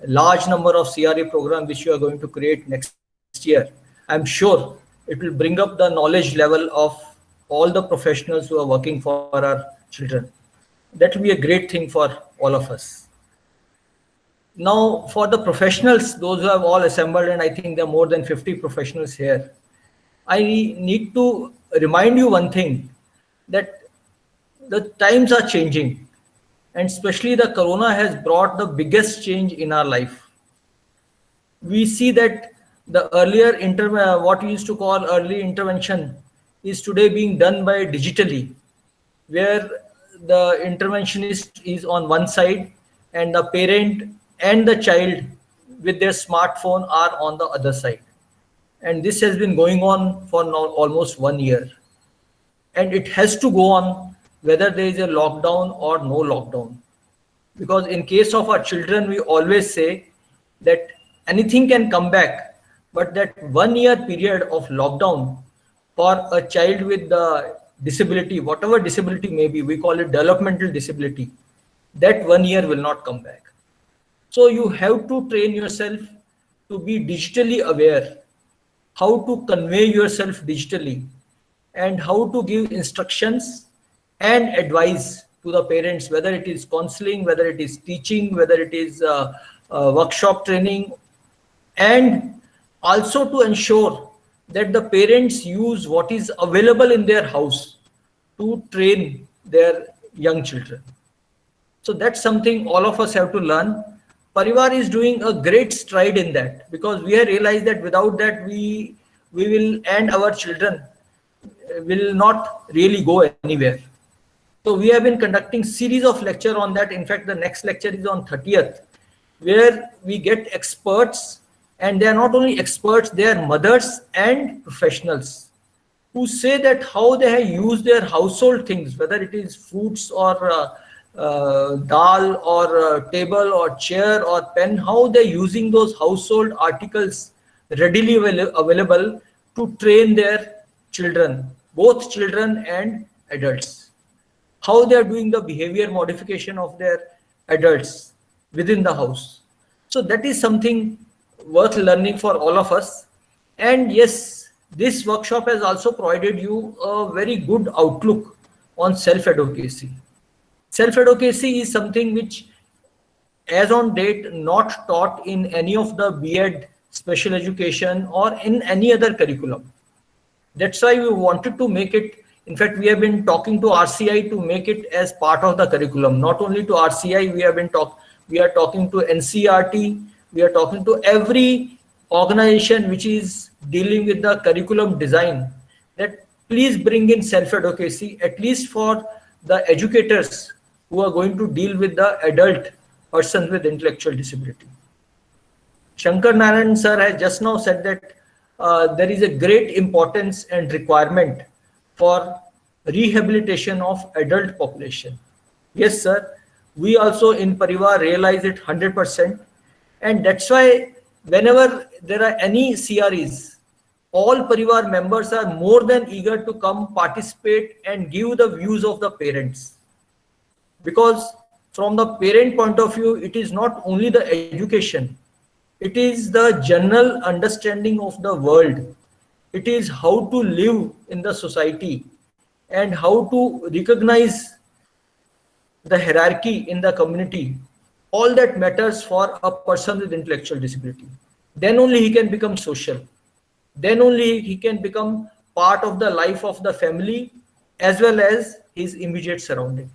large number of CRE program which you are going to create next year, I'm sure it will bring up the knowledge level of all the professionals who are working for our children. That will be a great thing for all of us. Now, for the professionals, those who have all assembled, and I think there are more than 50 professionals here, I need to remind you one thing, that the times are changing, and especially the corona has brought the biggest change in our life. We see that the earlier what we used to call early intervention is today being done by digitally, where the interventionist is on one side and the parent and the child with their smartphone are on the other side. And this has been going on for now almost 1 year. And it has to go on whether there is a lockdown or no lockdown. Because in case of our children, we always say that anything can come back, but that 1 year period of lockdown for a child with the disability, whatever disability may be, we call it developmental disability, that 1 year will not come back. So you have to train yourself to be digitally aware, how to convey yourself digitally, and how to give instructions and advice to the parents, whether it is counseling, whether it is teaching, whether it is workshop training, and also to ensure that the parents use what is available in their house to train their young children. So that's something all of us have to learn. Parivar is doing a great stride in that, because we have realized that without that we will, and our children will not really go anywhere. So we have been conducting series of lecture on that. In fact, the next lecture is on 30th, where we get experts, and they are not only experts, they are mothers and professionals who say that how they have used their household things, whether it is fruits or dal or table or chair or pen, how they're using those household articles readily available to train their children, both children and adults. How they are doing the behavior modification of their adults within the house. So that is something worth learning for all of us. And yes, this workshop has also provided you a very good outlook on self-advocacy. Self-advocacy is something which, as on date, not taught in any of the B.Ed special education or in any other curriculum. That's why we wanted to make it. In fact, we have been talking to RCI to make it as part of the curriculum. Not only to RCI, we are talking to NCERT, we are talking to every organization which is dealing with the curriculum design, that please bring in self-advocacy, at least for the educators who are going to deal with the adult persons with intellectual disability. Shankar Narayan sir has just now said that there is a great importance and requirement for rehabilitation of adult population. Yes, sir. We also in Parivar realize it 100%. And that's why whenever there are any CREs, all Parivar members are more than eager to come participate and give the views of the parents. Because from the parent point of view, it is not only the education, it is the general understanding of the world. It is how to live in the society and how to recognize the hierarchy in the community. All that matters for a person with intellectual disability. Then only he can become social. Then only he can become part of the life of the family as well as his immediate surrounding.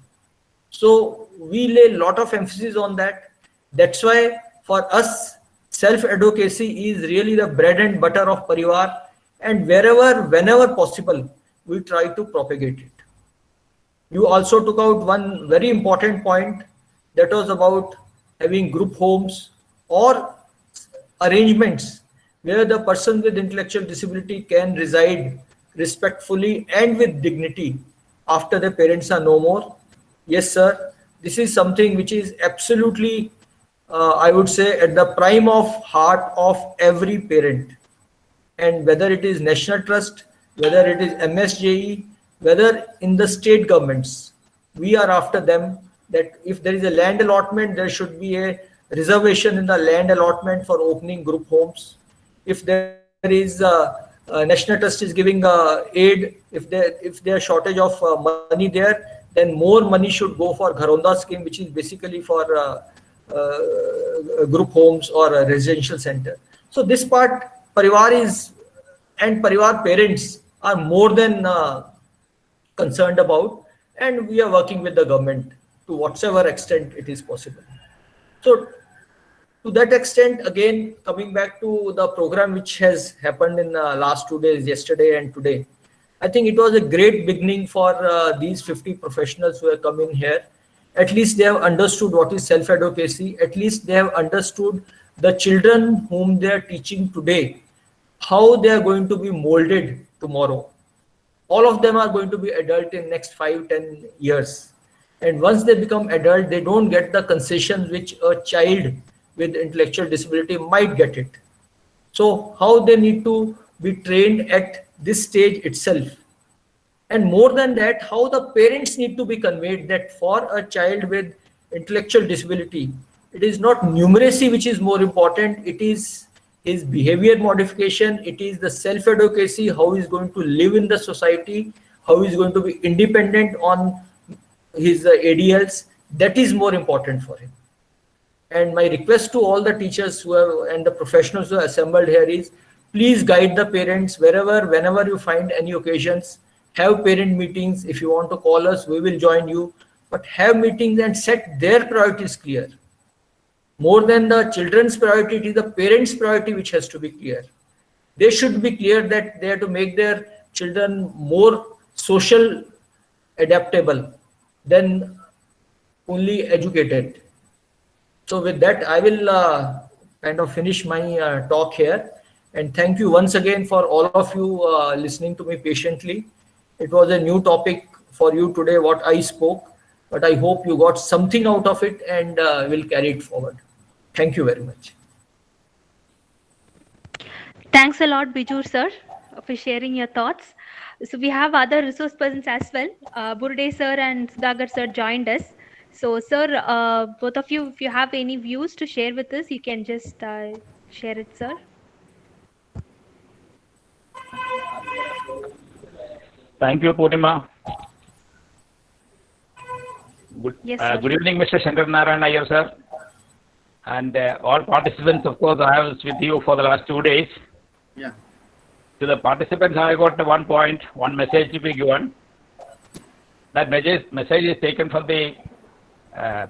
So we lay a lot of emphasis on that. That's why for us, self-advocacy is really the bread and butter of Parivar, and whenever possible, we try to propagate it. You also took out one very important point, that was about having group homes or arrangements where the person with intellectual disability can reside respectfully and with dignity after the parents are no more. Yes, sir. This is something which is absolutely, I would say, at the prime of heart of every parent. And whether it is National Trust, whether it is MSJE, whether in the state governments, we are after them that if there is a land allotment, there should be a reservation in the land allotment for opening group homes. If there is National Trust is giving aid, if there is shortage of money there, then more money should go for Gharonda scheme, which is basically for group homes or a residential center. So this part, Parivar is, and Parivar parents are more than concerned about, and we are working with the government to whatever extent it is possible. So to that extent, again, coming back to the program which has happened in the last 2 days, yesterday and today, I think it was a great beginning for these 50 professionals who have come in here. At least they have understood what is self-advocacy. At least they have understood the children whom they are teaching today, how they are going to be molded tomorrow. All of them are going to be adult in next 5-10 years. And once they become adult, they don't get the concessions which a child with intellectual disability might get it. So how they need to be trained at this stage itself. And more than that, how the parents need to be conveyed that for a child with intellectual disability, it is not numeracy which is more important, it is his behavior modification, it is the self-advocacy, how he is going to live in the society, how he is going to be independent on his ADLs. That is more important for him. And my request to all the teachers who have, and the professionals who are assembled here is, please guide the parents whenever you find any occasions. Have parent meetings. If you want to call us, we will join you. But have meetings and set their priorities clear. More than the children's priority, it is the parents' priority which has to be clear. They should be clear that they have to make their children more social adaptable than only educated. So with that, I will kind of finish my talk here. And thank you once again for all of you listening to me patiently. It was a new topic for you today, what I spoke, but I hope you got something out of it and will carry it forward. Thank you very much. Thanks a lot, Bijur sir, for sharing your thoughts. So we have other resource persons as well. Burde sir and Sudhagar sir joined us. So sir, both of you, if you have any views to share with us, you can just share it, sir. Thank you, Purnima. Yes, sir. Good evening, Mr. Shankar Narayan Iyer, sir. And all participants, of course, I was with you for the last 2 days. Yeah. To the participants, I got one point, one message to be given. That message is taken from the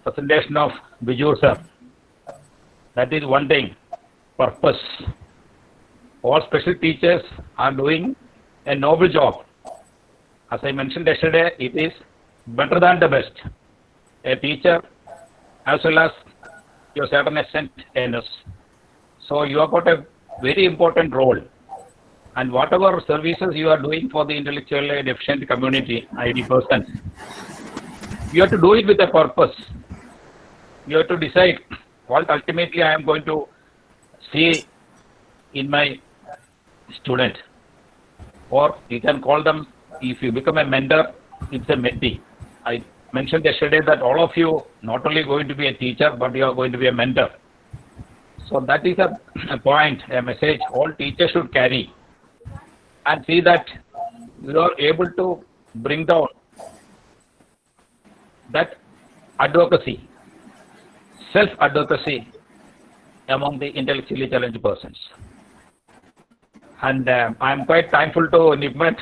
presentation of Bijur, sir. That is one thing, purpose. All special teachers are doing a noble job. As I mentioned yesterday, it is better than the best. A teacher, as well as to a certain extent, a nurse. So you have got a very important role. And whatever services you are doing for the intellectually deficient community, ID persons, you have to do it with a purpose. You have to decide what ultimately I am going to see in my student. Or you can call them, if you become a mentor, it's a mentee. mentioned yesterday that all of you not only going to be a teacher, but you are going to be a mentor. So that is a point, a message all teachers should carry, and see that you are able to bring down that advocacy, self-advocacy among the intellectually challenged persons. And I am quite thankful to Nipmet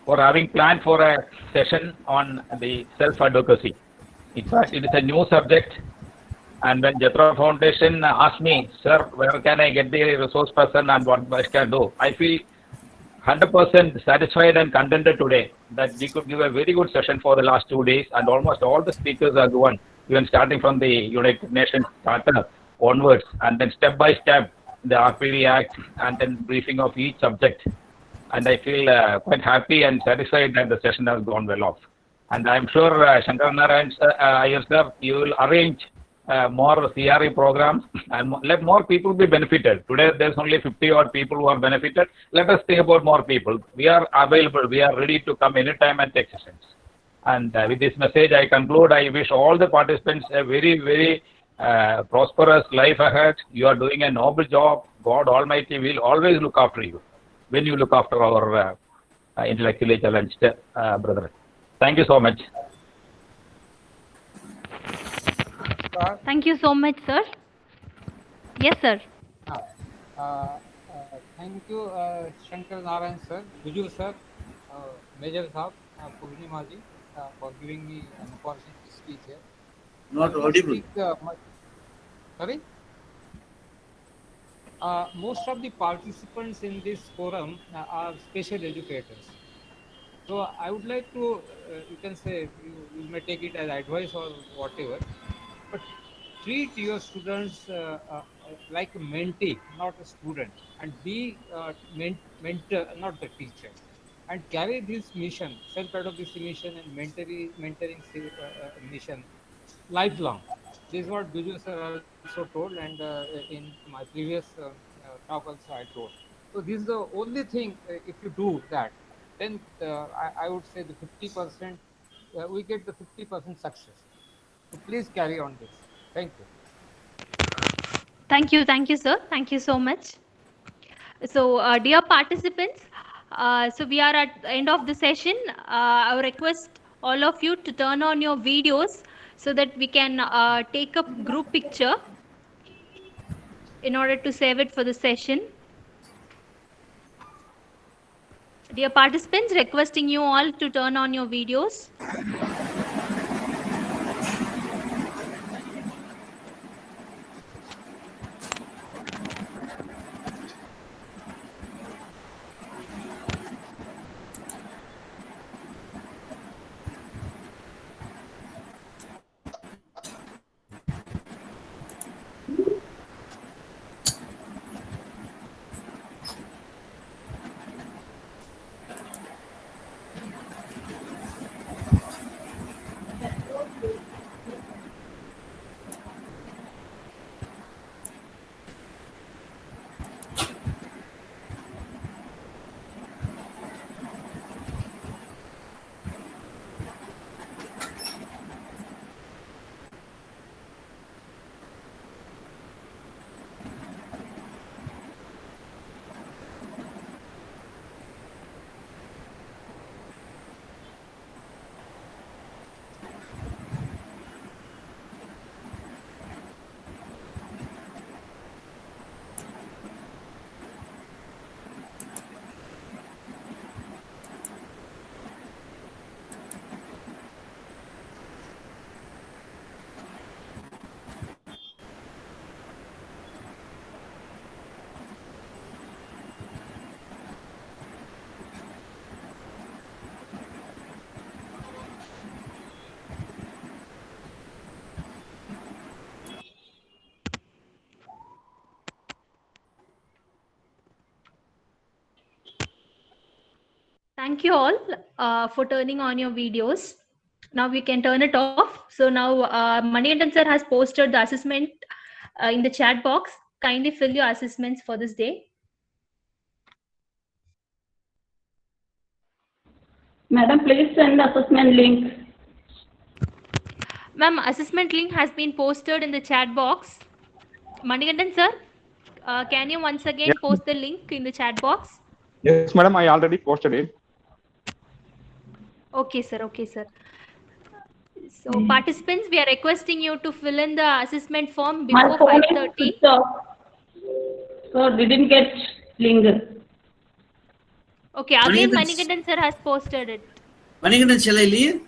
for having planned for a session on the self-advocacy. In fact, it is a new subject, and when Jethro Foundation asked me, sir, where can I get the resource person and what I can do, I feel 100% satisfied and contented today that we could give a very good session for the last 2 days, and almost all the speakers are given, even starting from the United Nations Charter onwards, and then step by step the RPD Act, and then briefing of each subject. And I feel quite happy and satisfied that the session has gone well off. And I'm sure Shankar Narayan Iyer sir, you will arrange more CRE programs and let more people be benefited. Today there's only 50 odd people who are benefited. Let us think about more people. We are available. We are ready to come anytime and take sessions. And with this message, I conclude. I wish all the participants a very, very prosperous life ahead. You are doing a noble job. God Almighty will always look after you when you look after our intellectually challenged brethren. Thank you so much. Thank you so much, sir. Yes, sir. Thank you, Shankar Narayan sir, Vijay sir, Major Saab, Purnima ji, for giving me an opportunity to speak here. Not audible. Sorry? Most of the participants in this forum are special educators. So I would like to, you can say, you may take it as advice or whatever, but treat your students like a mentee, not a student, and be mentor, not the teacher, and carry this mission, self-advocacy mission and mentoring mission lifelong. This is what Biju sir also told, and in my previous talk also I told. So this is the only thing, if you do that, then I would say the 50%, we get the 50% success. So please carry on this. Thank you. Thank you, sir. Thank you so much. So, dear participants, so we are at the end of the session. I would request all of you to turn on your videos so that we can take a group picture in order to save it for the session. Dear participants, requesting you all to turn on your videos. Thank you all for turning on your videos. Now we can turn it off. So now Manikandan sir has posted the assessment in the chat box. Kindly fill your assessments for this day. Madam, please send the assessment link. Ma'am, assessment link has been posted in the chat box. Manikandan sir, can you once again Yes, post the link in the chat box? yes, madam. I already posted it. Okay, sir. Okay, sir. So, participants, we are requesting you to fill in the assessment form My before phone is 5:30. switched off, so didn't get link. Okay, again, Manikandan, Manikandan sir has posted it. Manikandan, shall I leave?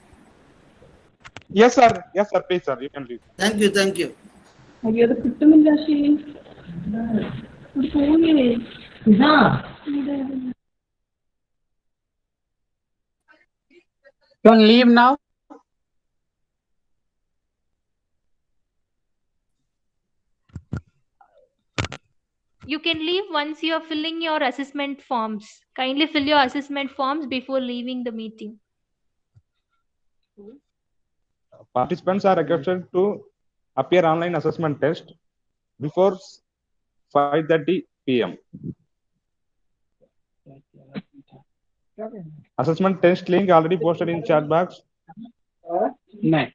Yes, sir. Yes, sir. Please, sir. You can leave. Thank you, thank you. അയ്യോ അത് കിട്ടുന്നില്ല ശരി പോയില്ലേ ഇതാ Can leave now? You can leave once you are filling your assessment forms. Kindly fill your assessment forms before leaving the meeting. Participants are requested to appear online assessment test before 5:30 p.m. Assessment test link already posted in chat box. नहीं.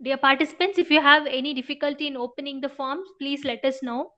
Dear participants, if you have any difficulty in opening the forms, please let us know.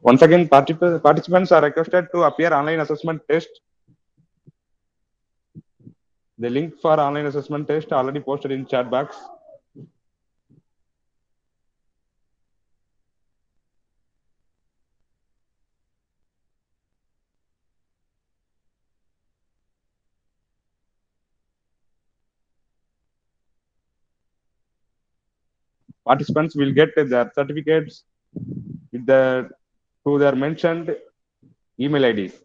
Once again, participants are requested to appear online assessment test. The link for online assessment test already posted in chat box. Participants will get their certificates with to their mentioned email IDs.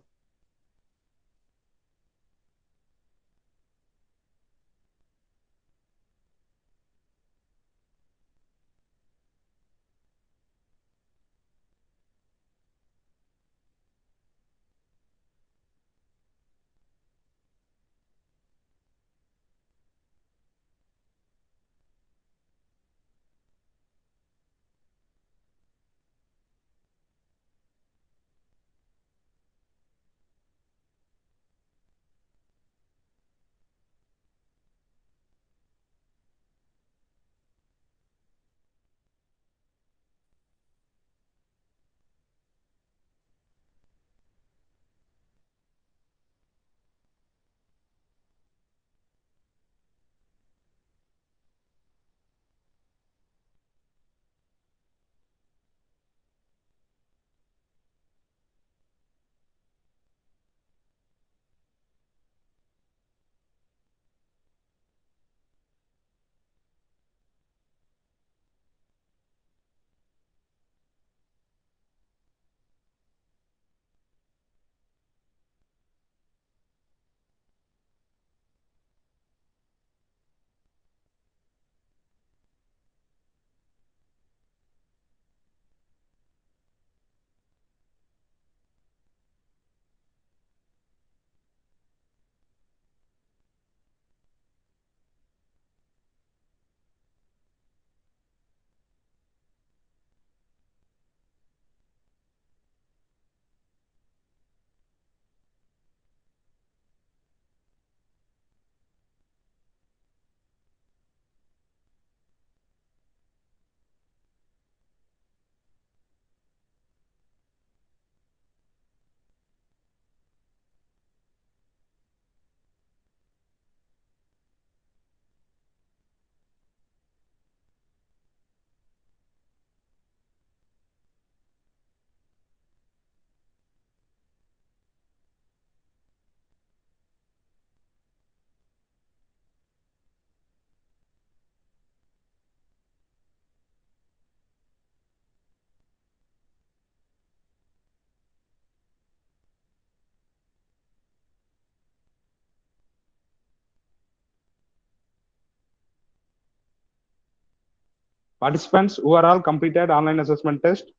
Participants who are all completed online assessment test,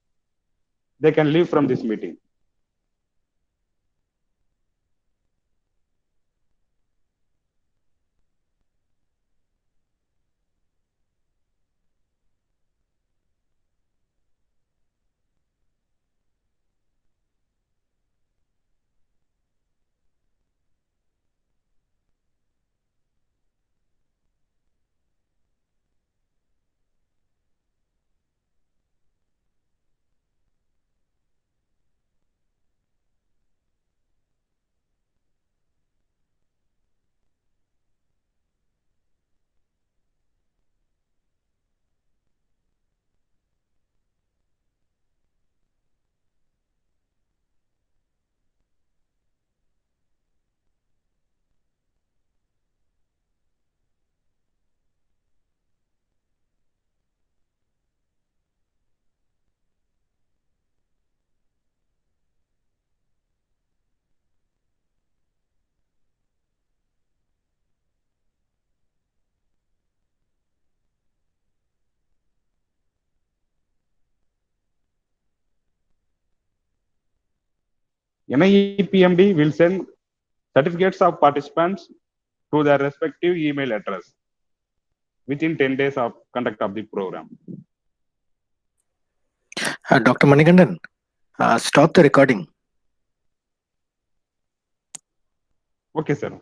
they can leave from this meeting. NIEPMD will send certificates of participants to their respective email address within 10 days of conduct of the program. Dr. Manikandan, stop the recording. Okay, sir.